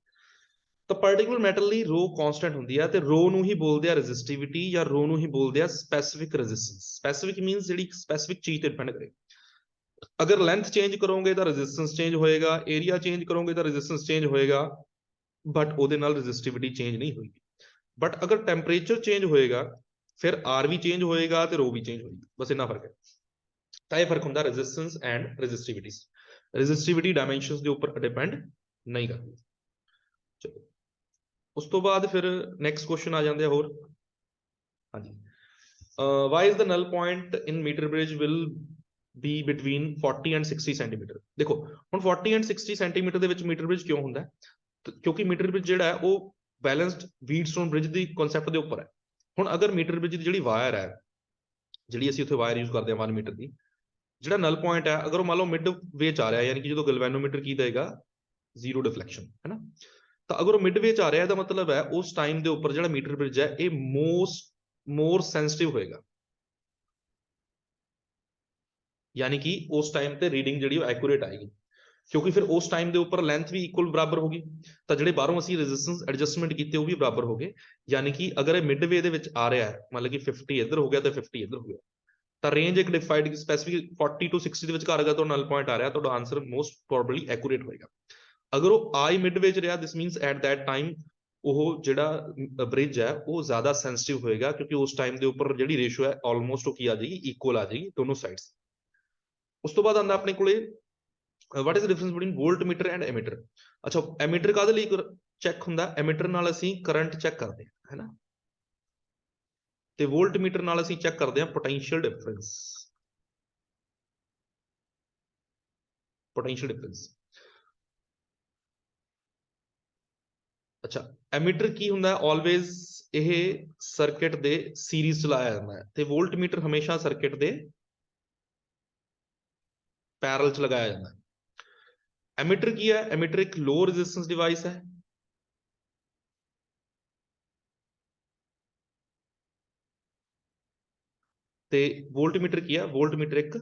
ਤਾਂ ਪਾਰਟੀਕੂਲਰ ਮੈਟਲ ਲਈ ਰੋ ਕਾਂਸਟੈਂਟ ਹੁੰਦੀ ਹੈ ਤੇ ਰੋ ਨੂੰ ਹੀ ਬੋਲਦੇ ਆ ਰੈਜ਼ਿਸਟਿਵਿਟੀ ਜਾਂ ਰੋ ਨੂੰ ਹੀ ਬੋਲਦੇ ਆ ਸਪੈਸਿਫਿਕ ਰੈਜ਼ਿਸਟੈਂਸ। ਸਪੈਸਿਫਿਕ ਮੀਨਸ ਜਿਹੜੀ ਸਪੈਸਿਫਿਕ ਚੀਜ਼ ਤੇ ਡਿਪੈਂਡ ਕਰੇ। ਅਗਰ ਲੈਂਥ ਚੇਂਜ ਕਰੋਗੇ ਤਾਂ ਰੈਜ਼ਿਸਟੈਂਸ ਚੇਂਜ ਹੋਏਗਾ, ਏਰੀਆ ਚੇਂਜ ਕਰੋਗੇ ਤਾਂ ਰੈਜ਼ਿਸਟੈਂਸ ਚੇਂਜ ਹੋਏਗਾ, ਬਟ ਉਹਦੇ ਨਾਲ ਰੈਜ਼ਿਸਟਿਵਿਟੀ ਚੇਂਜ ਨਹੀਂ ਹੋਏਗੀ। ਬਟ ਅਗਰ ਟੈਂਪਰੇਚਰ ਚੇਂਜ ਹੋਏਗਾ ਫਿਰ ਆਰ ਵੀ ਚੇਂਜ ਹੋਏਗਾ ਤੇ ਰੋ ਵੀ ਚੇਂਜ ਹੋਏਗੀ, ਬਸ ਇੰਨਾ ਫਰਕ ਹੈ। ਤਾਂ ਇਹ ਫਰਕ ਹੁੰਦਾ ਰੈਜ਼ਿਸਟੈਂਸ ਐਂਡ ਰੈਜ਼ਿਸਟਿਵਿਟੀ। ਰੈਜ਼ਿਸਟਿਵਿਟੀ ਡਾਇਮੈਂਸ਼ਨਸ ਦੇ ਉੱਪਰ ਡਿਪੈਂਡ ਨਹੀਂ ਕਰਦੀ। ਚਲੋ ਉਸ ਤੋਂ ਬਾਅਦ ਫਿਰ ਨੈਕਸਟ ਕੁਐਸਚਨ ਆ ਜਾਂਦੇ ਆ ਹੋਰ। ਹਾਂਜੀ, why is the null point in metre bridge will be between 40 and 60 centimetre. ਦੇਖੋ ਹੁਣ 40 and 60 ਸੈਂਟੀਮੀਟਰ ਦੇ ਵਿੱਚ ਮੀਟਰ ਬ੍ਰਿਜ ਕਿਉਂ ਹੁੰਦਾ ਹੈ? ਕਿਉਂਕਿ ਮੀਟਰ ਬ੍ਰਿਜ ਜਿਹੜਾ ਹੈ ਉਹ ਬੈਲੈਂਸਡ ਵੀਟਸਟੋਨ ਬ੍ਰਿਜ ਦੀ ਕਨਸੈਪਟ ਦੇ ਉੱਪਰ ਹੈ। ਹੁਣ ਅਗਰ ਮੀਟਰ ਬ੍ਰਿਜ ਦੀ ਜਿਹੜੀ ਵਾਇਰ ਹੈ, ਜਿਹੜੀ ਅਸੀਂ ਉੱਥੇ ਵਾਇਰ ਯੂਜ਼ ਕਰਦੇ ਹਾਂ 1 ਮੀਟਰ ਦੀ, ਜਿਹੜਾ ਨਲ ਪੁਆਇੰਟ ਹੈ ਅਗਰ ਉਹ ਮੰਨ ਲਓ ਮਿਡ ਵੇ ਚ ਆ ਰਿਹਾ, ਯਾਨੀ ਕਿ ਜਦੋਂ ਗਲਵੈਨੋਮੀਟਰ ਕੀ ਦੇਗਾ, ਜ਼ੀਰੋ ਡਿਫਲੈਕਸ਼ਨ ਹੈ ਨਾ। ਤਾਂ ਅਗਰ ਉਹ ਮਿਡ ਵੇ ਚ ਆ ਰਿਹਾ, ਇਹਦਾ ਮਤਲਬ ਹੈ ਉਸ ਟਾਈਮ ਦੇ ਉੱਪਰ ਜਿਹੜਾ ਮੀਟਰ ਬ੍ਰਿਜ ਹੈ ਇਹ ਮੋਰ ਸੈਂਸਿਟਿਵ ਹੋਏਗਾ, ਯਾਨੀ ਕਿ ਉਸ ਟਾਈਮ ਤੇ ਰੀਡਿੰਗ ਜਿਹੜੀ ਉਹ ਐਕੂਰੇਟ ਆਏਗੀ, ਕਿਉਂਕਿ ਫਿਰ ਉਸ ਟਾਈਮ ਦੇ ਉੱਪਰ ਲੈਂਥ ਵੀ ਇਕੁਅਲ ਬਰਾਬਰ ਹੋਗੀ, ਤਾਂ ਜਿਹੜੇ ਬਾਹਰੋਂ ਅਸੀਂ ਰੈਜ਼ਿਸਟੈਂਸ ਐਡਜਸਟਮੈਂਟ ਕੀਤੇ ਉਹ ਵੀ ਬਰਾਬਰ ਹੋ ਗਏ। ਯਾਨੀ ਕਿ ਅਗਰ ਇਹ ਮਿਡ ਵੇ ਦੇ ਵਿੱਚ ਆ ਰਿਹਾ ਹੈ, ਮਤਲਬ ਕਿ 50 ਇੱਧਰ ਹੋ ਗਿਆ ਤੇ 50 ਇੱਧਰ ਹੋ ਗਿਆ, ਤਾਂ ਰੇਂਜ ਇੱਕ ਡਿਫਾਈਨਡ ਸਪੈਸਿਫਿਕ 40 to 60 ਦੇ ਵਿਚਕਾਰ ਅਗਰ ਤੁਹਾਡਾ ਨਲ ਪੁਆਇੰਟ ਆ ਰਿਹਾ, ਤੁਹਾਡਾ ਆਨਸਰ ਮੋਸਟ ਪ੍ਰੋਬਬਲੀ ਐਕੂਰੇਟ ਹੋਏਗਾ। ਅਗਰ ਉਹ ਆਈ ਮਿਡ ਵੇ ਚ ਰਿਹਾ, ਦਿਸ ਮੀਨਸ ਐਟ ਦੈਟ ਟਾਈਮ ਉਹ ਜਿਹੜਾ ਬ੍ਰਿਜ ਹੈ ਉਹ ਜ਼ਿਆਦਾ ਸੈਂਸਿਟਿਵ ਹੋਏਗਾ, ਕਿਉਂਕਿ ਉਸ ਟਾਈਮ ਦੇ ਉੱਪਰ ਜਿਹੜੀ ਰੇਸ਼ੋ ਹੈ ਆਲਮੋਸਟ ਉਹ ਕੀ ਆ ਜਾਏਗੀ, ਇਕੁਅਲ ਆ ਜਾਏਗੀ ਦੋਨੋਂ ਸਾਈਡਸ। ਉਸ ਤੋਂ ਬਾਅਦ ਆਉਂਦਾ ਆਪਣੇ ਕੋਲੇ what is the difference between voltmeter and ammeter। ਅੱਛਾ, ਐਮੀਟਰ ਕਾਹਦੇ ਲਈ ਚੈੱਕ ਹੁੰਦਾ? ਐਮੀਟਰ ਨਾਲ ਅਸੀਂ ਕਰੰਟ ਚੈੱਕ ਕਰਦੇ ਹਾਂ, ਹੈ ਨਾ, ਤੇ ਵੋਲਟਮੀਟਰ ਨਾਲ ਅਸੀਂ ਚੈੱਕ ਕਰਦੇ ਹਾਂ ਪੋਟੈਂਸ਼ੀਅਲ ਡਿਫਰੈਂਸ। Potential difference. ਅੱਛਾ, ਐਮੀਟਰ ਕੀ ਹੁੰਦਾ? ਆਲਵੇਜ਼ ਇਹ ਸਰਕਟ ਦੇ ਸੀਰੀਜ਼ ਚਲਾਇਆ ਜਾਂਦਾ ਹੈ, ਤੇ ਵੋਲਟਮੀਟਰ ਹਮੇਸ਼ਾ ਸਰਕਟ ਦੇ ਪੈਰਲ ਚ ਲਗਾਇਆ ਜਾਂਦਾ ਹੈ। ਐਮੀਟਰ ਕੀ ਹੈ? ਐਮੀਟਰ ਇੱਕ ਲੋ ਰੈਜ਼ਿਸਟੈਂਸ ਡਿਵਾਈਸ ਹੈ, ਤੇ ਵੋਲਟਮੀਟਰ ਕੀ ਹੈ? ਵੋਲਟਮੀਟਰ ਇੱਕ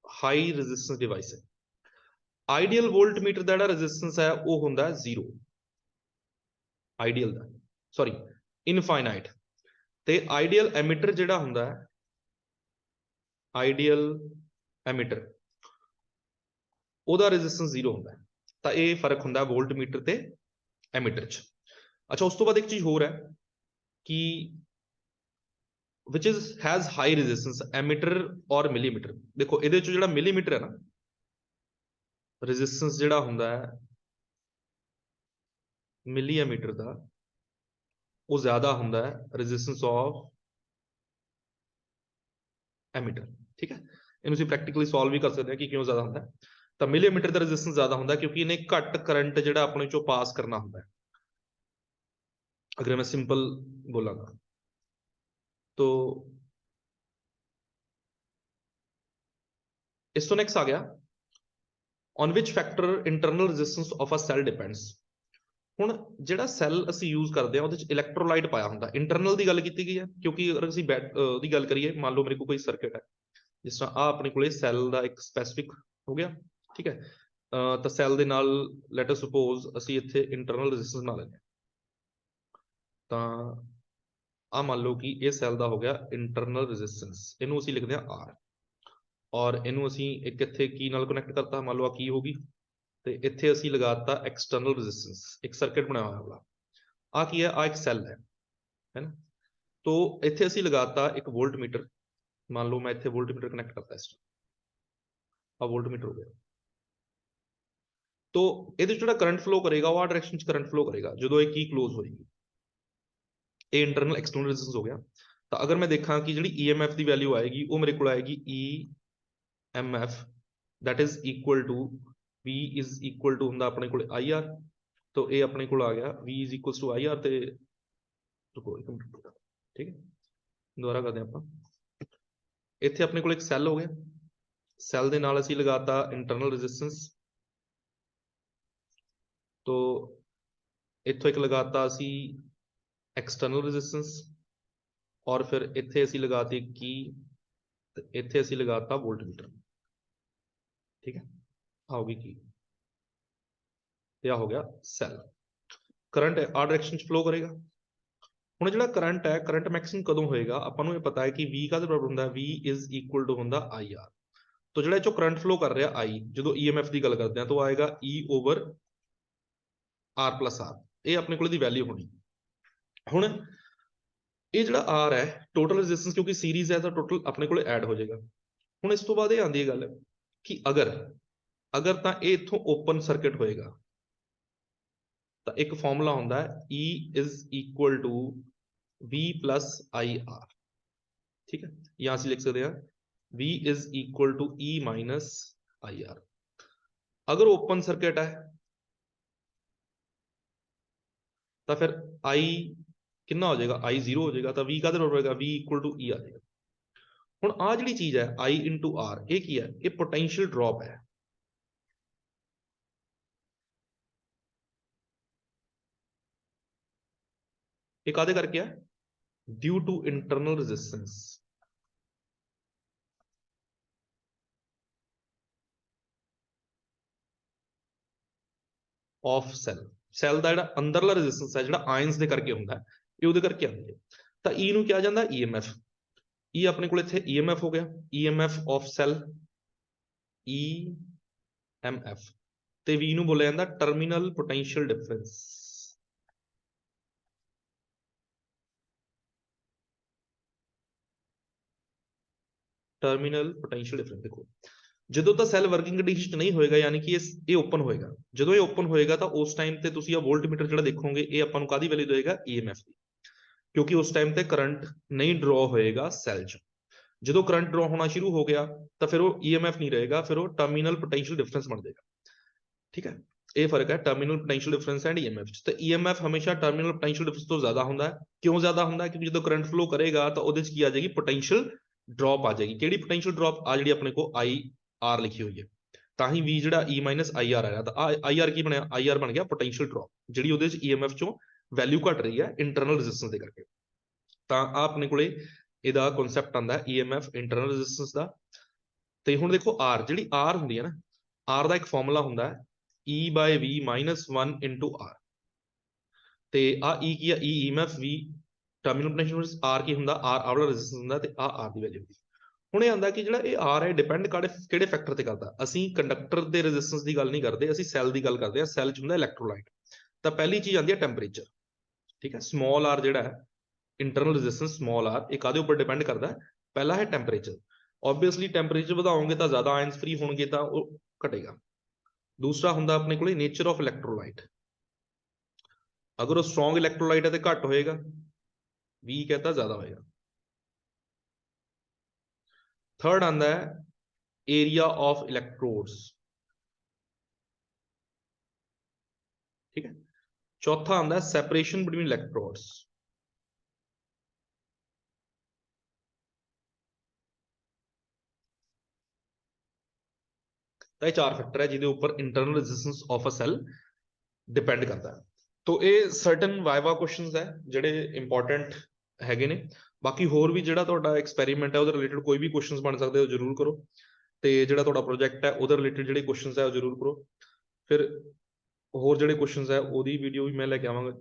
ਹਾਈ ਰੈਜ਼ਿਸਟੈਂਸ ਡਿਵਾਈਸ ਹੈ। ਆਈਡੀਅਲ ਵੋਲਟਮੀਟਰ ਦਾ ਜਿਹੜਾ ਰੈਜ਼ਿਸਟੈਂਸ ਹੈ ਉਹ ਹੁੰਦਾ ਜ਼ੀਰੋ, ਆਈਡੀਅਲ ਦਾ, ਸੌਰੀ ਇਨਫਾਈਨਾਈਟ। ਤੇ ਆਈਡੀਅਲ ਐਮੀਟਰ ਜਿਹੜਾ ਹੁੰਦਾ ਹੈ, ਆਈਡੀਅਲ ਐਮੀਟਰ, ਉਹਦਾ ਰੈਜ਼ਿਸਟੈਂਸ ਜ਼ੀਰੋ ਹੁੰਦਾ ਹੈ। ਤਾਂ ਇਹ ਫਰਕ ਹੁੰਦਾ ਵੋਲਟਮੀਟਰ ਤੇ ਐਮੀਟਰ ਚ। ਅੱਛਾ, ਉਸ ਤੋਂ ਬਾਅਦ ਇੱਕ ਚੀਜ਼ ਹੋਰ ਹੈ ਕਿ which is has high resistance, ਐਮੀਟਰ ਔਰ ਮਿਲੀਮੀਟਰ। ਦੇਖੋ ਇਹਦੇ ਚ ਜਿਹੜਾ ਮਿਲੀਮੀਟਰ ਹੈ ਨਾ, ਰੈਜ਼ਿਸਟੈਂਸ ਜਿਹੜਾ ਹੁੰਦਾ ਹੈ ਮਿਲੀ ਐਮੀਟਰ ਦਾ, ਉਹ ਜ਼ਿਆਦਾ ਹੁੰਦਾ ਹੈ ਰੈਜ਼ਿਸਟੈਂਸ ਆਫ ਐਮੀਟਰ। ਠੀਕ ਹੈ, ਇਹਨੂੰ ਅਸੀਂ ਪ੍ਰੈਕਟੀਕਲੀ ਸੋਲਵ ਵੀ ਕਰ ਸਕਦੇ ਹਾਂ ਕਿ ਕਿਉਂ ਜ਼ਿਆਦਾ ਹੁੰਦਾ। ਤਾਂ ਮਿਲੀਮੀਟਰ ਦਾ ਰੈਜ਼ਿਸਟੈਂਸ ਜ਼ਿਆਦਾ ਹੁੰਦਾ ਕਿਉਂਕਿ ਇਹਨੇ ਘੱਟ ਕਰੰਟ ਜਿਹੜਾ ਆਪਣੇ ਚੋਂ ਪਾਸ ਕਰਨਾ ਹੁੰਦਾ ਹੈ, ਅਗਰ ਮੈਂ ਸਿੰਪਲ ਬੋਲਾਂਗਾ। ਤੋ ਇਸ ਤੋਂ ਨੈਕਸਟ ਆ ਗਿਆ on which factor internal resistance of a cell depends। ਹੁਣ ਜਿਹੜਾ ਸੈੱਲ ਅਸੀਂ ਯੂਜ਼ ਕਰਦੇ ਹਾਂ ਉਹਦੇ ਚ ਇਲੈਕਟ੍ਰੋਲਾਈਟ ਪਾਇਆ ਹੁੰਦਾ। ਇੰਟਰਨਲ ਦੀ ਗੱਲ ਕੀਤੀ ਗਈ ਹੈ ਕਿਉਂਕਿ ਅਗਰ ਅਸੀਂ ਉਹਦੀ ਗੱਲ ਕਰੀਏ, ਮੰਨ ਲਓ ਮੇਰੇ ਕੋਲ ਕੋਈ ਸਰਕਟ ਹੈ, ਜਿਸ ਤਰ੍ਹਾਂ ਆ ਆਪਣੇ ਕੋਲੇ ਸੈੱਲ ਦਾ ਇੱਕ ਸਪੈਸਿਫਿਕ ਹੋ ਗਿਆ, ਠੀਕ ਹੈ। ਤਾਂ ਸੈੱਲ ਦੇ ਨਾਲ ਲੈਟ ਅਸ ਸਪੋਜ਼ ਅਸੀਂ ਇੱਥੇ ਇੰਟਰਨਲ ਰੈਜ਼ਿਸਟੈਂਸ ਬਣਾ ਲੈਂਦੇ ਹਾਂ। ਤਾਂ ਆ ਮੰਨ ਲਓ ਕਿ ਇਹ ਸੈੱਲ ਦਾ ਹੋ ਗਿਆ ਇੰਟਰਨਲ ਰੈਜ਼ਿਸਟੈਂਸ, ਇਹਨੂੰ ਅਸੀਂ ਲਿਖਦੇ ਹਾਂ ਆਰ, ਔਰ ਇਹਨੂੰ ਅਸੀਂ ਇੱਕ ਇੱਥੇ ਕੀ ਨਾਲ ਕਨੈਕਟ ਕਰਤਾ, ਮੰਨ ਲਓ ਆ ਕੀ ਹੋਗੀ, ਤੇ ਇੱਥੇ ਅਸੀਂ ਲਗਾਤਾ ਐਕਸਟਰਨਲ ਰੈਜ਼ਿਸਟੈਂਸ, ਇੱਕ ਸਰਕਟ ਬਣਾਇਆ ਹੋਇਆ ਵਾਲਾ। ਆ ਕੀ ਹੈ? ਆ ਇੱਕ ਸੈੱਲ ਹੈ ਨਾ। ਤੋ ਇੱਥੇ ਅਸੀਂ ਲਗਾਤਾ ਇੱਕ ਵੋਲਟਮੀਟਰ, ਮੰਨ ਲਓ ਮੈਂ ਇੱਥੇ ਵੋਲਟਮੀਟਰ ਕਨੈਕਟ ਕਰਤਾ, ਇਸ ਆ ਵੋਲਟਮੀਟਰ ਹੋ ਗਿਆ। ਤੋ ਇਹਦੇ ਜਿਹੜਾ ਕਰੰਟ ਫਲੋ ਕਰੇਗਾ ਉਹ ਆ ਡਾਇਰੈਕਸ਼ਨ ਚ ਕਰੰਟ ਫਲੋ ਕਰੇਗਾ ਜਦੋਂ ਇਹ ਕੀ ਕਲੋਜ਼ ਹੋਏਗੀ। ਇਹ ਇੰਟਰਨਲ ਐਕਸਟਰਨਲ ਰੈਜ਼ਿਸਟੈਂਸ ਹੋ ਗਿਆ। ਤਾਂ ਅਗਰ ਮੈਂ ਦੇਖਾਂ ਕਿ ਜਿਹੜੀ EMF ਦੀ ਵੈਲਿਊ ਆਏਗੀ ਉਹ ਮੇਰੇ ਕੋਲ ਆਏਗੀ EMF that is equal to V is equal to ਹੁੰਦਾ ਆਪਣੇ ਕੋਲ IR। ਤੋ ਇਹ ਆਪਣੇ ਕੋਲ ਆ ਗਿਆ V is equals to IR। ਤੇ ਰੁਕੋ ਇੱਕ ਮਿੰਟ, ਠੀਕ ਹੈ, ਦੁਬਾਰਾ ਕਰਦੇ ਆਪਾਂ। ਇੱਥੇ ਆਪਣੇ ਕੋਲ ਇੱਕ ਸੈੱਲ ਹੋ ਗਿਆ, ਸੈੱਲ ਦੇ ਨਾਲ ਅਸੀਂ ਲਗਾਤਾ ਇੰਟਰਨਲ ਰੈਜ਼ਿਸਟੈਂਸ, ਤੋ ਇੱਥੋਂ ਇੱਕ ਲਗਾਤਾ ਅਸੀਂ ਐਕਸਟਰਨਲ ਰੈਜ਼ਿਸਟੈਂਸ, ਔਰ ਫਿਰ ਇੱਥੇ ਅਸੀਂ ਲਗਾਤੀ ਕੀ, ਤੇ ਇੱਥੇ ਅਸੀਂ ਲਗਾਤਾ ਵੋਲਟਮੀਟਰ। ਠੀਕ ਹੈ, आओगी की, यह हो गया सैल। करंट आर डायरेक्शन च फ्लो करेगा। ਹੁਣ ਜਿਹੜਾ ਕਰੰਟ ਹੈ, ਕਰੰਟ ਮੈਕਸਿਮਮ ਕਦੋਂ ਹੋਏਗਾ? ਆਪਾਂ ਨੂੰ ਇਹ ਪਤਾ ਹੈ ਕਿ V ਕਾਹਦੇ ਬਰਾਬਰ ਹੁੰਦਾ? V ਇਜ਼ ਇਕੁਅਲ ਟੂ ਹੁੰਦਾ IR। तो ਜਿਹੜਾ ਇਹ ਚੋਂ ਕਰੰਟ ਫਲੋ ਕਰ ਰਿਹਾ I, ਜਦੋਂ EMF ਦੀ ਗੱਲ ਕਰਦੇ ਆ ਤਾਂ ਆਏਗਾ E over R plus R। ਇਹ ਆਪਣੇ ਕੋਲ ਦੀ ਵੈਲਿਊ ਹੋਣੀ। ਹੁਣ ਇਹ ਜਿਹੜਾ R ਹੈ ਟੋਟਲ ਰੈਜ਼ਿਸਟੈਂਸ, ਕਿਉਂਕਿ ਸੀਰੀਜ਼ ਹੈ ਤਾਂ ਟੋਟਲ ਆਪਣੇ ਕੋਲ ਐਡ ਹੋ ਜਾਏਗਾ। ਹੁਣ ਇਸ ਤੋਂ ਬਾਅਦ ਇਹ ਆਉਂਦੀ ਹੈ ਗੱਲ ਕਿ ਅਗਰ ਤਾਂ ਇਹ ਇੱਥੋਂ ਓਪਨ ਸਰਕਟ ਹੋਏਗਾ ਤਾਂ ਇੱਕ ਫਾਰਮੂਲਾ ਹੁੰਦਾ ਹੈ E is equal to V plus IR। ਠੀਕ ਹੈ, ਜਾਂ ਅਸੀਂ ਲਿਖ ਸਕਦੇ ਹਾਂ V is equal to E minus IR। अगर ओपन सर्किट है तो फिर I कितना हो जाएगा? I 0 हो जाएगा। तो V का होगा V equal to E आ जाएगा। हुण आ जिहड़ी चीज है I into R, ये की है? ये पोटेंशियल ड्रॉप है। ये कादे करके है? Due to internal resistance of cell. Cell का जिहड़ा अंदरला रेजिस्टेंस है, जिहड़ा आयंस दे करके हुंदा है, ये उहदे करके आंदी है। तो E नूं क्या जांदा? EMF। E अपने कोल इत्थे EMF हो गया, EMF ऑफ सैल EMF। ते V नूं बोलिया जांदा terminal potential difference. Terminal potential difference देखो, ਜਦੋਂ ਤਾਂ ਸੈੱਲ ਵਰਕਿੰਗ ਕੰਡੀਸ਼ਨ ਚ ਨਹੀਂ ਹੋਏਗਾ, ਯਾਨੀ ਕਿ ਇਹ ਓਪਨ ਹੋਏਗਾ। ਜਦੋਂ ਇਹ ਓਪਨ ਹੋਏਗਾ ਤਾਂ ਉਸ ਟਾਈਮ ਤੇ ਤੁਸੀਂ ਇਹ ਵੋਲਟਮੀਟਰ ਜਿਹੜਾ ਦੇਖੋਗੇ, ਇਹ ਆਪਾਂ ਨੂੰ ਕਾਹਦੀ ਵੈਲਿਊ ਦੇਗਾ? EMF ਦੀ, ਕਿਉਂਕਿ ਉਸ ਟਾਈਮ ਤੇ ਕਰੰਟ ਨਹੀਂ ਡਰਾ ਹੋਏਗਾ ਸੈੱਲ 'ਚ। ਜਦੋਂ ਕਰੰਟ ਡਰਾ ਹੋਣਾ ਸ਼ੁਰੂ ਹੋ ਗਿਆ ਤਾਂ ਫਿਰ ਉਹ EMF ਨਹੀਂ ਰਹੇਗਾ, ਫਿਰ ਉਹ ਟਰਮੀਨਲ ਪੋਟੈਂਸ਼ੀਅਲ ਡਿਫਰੈਂਸ ਬਣ ਜਾਏਗਾ। ਠੀਕ ਹੈ, ਇਹ ਫਰਕ ਹੈ terminal potential difference and EMF 'ਚ। ਤੇ EMF ਹਮੇਸ਼ਾ ਟਰਮੀਨਲ ਪੋਟੈਂਸ਼ੀਅਲ ਡਿਫਰੈਂਸ ਤੋਂ ਜ਼ਿਆਦਾ ਹੁੰਦਾ ਹੈ। ਕਿਉਂ ਜ਼ਿਆਦਾ ਹੁੰਦਾ ਹੈ? ਕਿਉਂਕਿ ਜਦੋਂ ਕਰੰਟ ਫਲੋ ਕਰੇਗਾ ਤਾਂ ਉਹਦੇ 'ਚ ਕੀ ਆ ਜਾਏਗੀ? ਪੋਟੈਂਸ਼ੀਅਲ ਡ੍ਰੌਪ ਆ ਜਾਏਗੀ। ਕਿਹੜੀ ਪੋਟੈਂਸ਼ੀਅਲ ਡ੍ਰੌਪ? ਆ ਜਿਹੜੀ ਆਪਣੇ ਕੋਲ IR ਲਿਖੀ ਹੋਈ ਹੈ। ਤਾਂ ਹੀ V ਜਿਹੜਾ E ਮਾਈਨਸ IR ਆਇਆ, ਤਾਂ IR ਕੀ ਬਣਿਆ? IR ਬਣ ਗਿਆ ਪੋਟੈਂਸ਼ੀਅਲ ਡ੍ਰੌਪ, ਜਿਹੜੀ ਉਹਦੇ 'ਚ EMF 'ਚੋਂ ਵੈਲਿਊ ਘਟ ਰਹੀ ਹੈ ਇੰਟਰਨਲ ਰੈਜ਼ਿਸਟੈਂਸ ਦੇ ਕਰਕੇ। ਤਾਂ ਆ ਆਪਣੇ ਕੋਲੇ ਇਹਦਾ ਕਨਸੈਪਟ ਆਉਂਦਾ ਹੈ EMF ਇੰਟਰਨਲ ਰੈਜ਼ਿਸਟੈਂਸ ਦਾ। ਤੇ ਹੁਣ ਦੇਖੋ R, ਜਿਹੜੀ R ਹੁੰਦੀ ਹੈ ਨਾ, R ਦਾ ਇੱਕ ਫਾਰਮੂਲਾ ਹੁੰਦਾ ਹੈ E by V minus 1 into R। ਤੇ ਆ E ਕੀ ਆ? E EMF, V terminal potential, R ਕੀ ਹੁੰਦਾ? R ਆਹ ਵਾਲਾ ਰੈਜ਼ਿਸਟੈਂਸ ਹੁੰਦਾ। ਤੇ ਆ R ਦੀ ਵੈਲਿਊ ਹੁੰਦੀ। ਹੁਣ ਇਹ ਆਉਂਦਾ ਕਿ ਜਿਹੜਾ ਇਹ R ਹੈ ਡਿਪੈਂਡ ਕਿਹੜੇ ਫੈਕਟਰ ਤੇ ਕਰਦਾ? ਅਸੀਂ ਕੰਡਕਟਰ ਦੇ ਰੈਜ਼ਿਸਟੈਂਸ ਦੀ ਗੱਲ ਨਹੀਂ ਕਰਦੇ, ਅਸੀਂ ਸੈੱਲ ਦੀ ਗੱਲ ਕਰਦੇ ਹਾਂ। ਸੈੱਲ 'ਚ ਹੁੰਦਾ ਇਲੈਕਟ੍ਰੋਲਾਈਟ। ਤਾਂ ਪਹਿਲੀ ਚੀਜ਼ ਆਉਂਦੀ ਹੈ ਟੈਂਪਰੇਚਰ। ਠੀਕ ਹੈ, ਸਮਾਲ r ਜਿਹੜਾ ਹੈ ਇੰਟਰਨਲ ਰੈਜ਼ਿਸਟੈਂਸ ਸਮਾਲ r, ਇਹ ਕਾਹਦੇ ਉੱਪਰ ਡਿਪੈਂਡ ਕਰਦਾ ਹੈ? ਪਹਿਲਾ ਹੈ ਟੈਂਪਰੇਚਰ। ਆਬਵੀਅਸਲੀ ਟੈਂਪਰੇਚਰ ਵਧਾਓਗੇ ਤਾਂ ਜ਼ਿਆਦਾ ਆਇਨਸ ਫ੍ਰੀ ਹੋਣਗੇ, ਤਾਂ ਉਹ ਘਟੇਗਾ। ਦੂਸਰਾ ਹੁੰਦਾ ਆਪਣੇ ਕੋਲੇ ਨੇਚਰ ਆਫ ਇਲੈਕਟ੍ਰੋਲਾਈਟ। ਅਗਰ ਉਹ ਸਟਰੋਂਗ ਇਲੈਕਟ੍ਰੋਲਾਈਟ ਹੈ ਤੇ ਘੱਟ ਹੋਏਗਾ, ਵੀਕ ਹੈ ਤਾਂ ਜ਼ਿਆਦਾ ਹੋਏਗਾ। थर्ड आंदा है एरिया ऑफ इलेक्ट्रोड्स। ठीक है, चौथा आंदा है सेपरेशन बिटवीन इलेक्ट्रोड्स। तो ये चार फैक्टर है जिहदे ऊपर internal resistance of a cell depend करता है। तो ये सर्टन वाइवा क्वेश्चंस है जिहड़े इंपॉर्टेंट हैगे ने। बाकी होर भी जिहड़ा तुहाडा एक्सपेरीमेंट है उहदे रिलेटेड कोई भी क्वेश्चंस बन सकदे हो, जरूर करो। ते जिहड़ा तुहाडा प्रोजेक्ट है उहदे रिलेटेड जिहड़े क्वेश्चंस है वो जरूर करो। फिर होर जिहड़े क्वेश्चंस है ओहदी वीडियो भी मैं लैके आवांगा।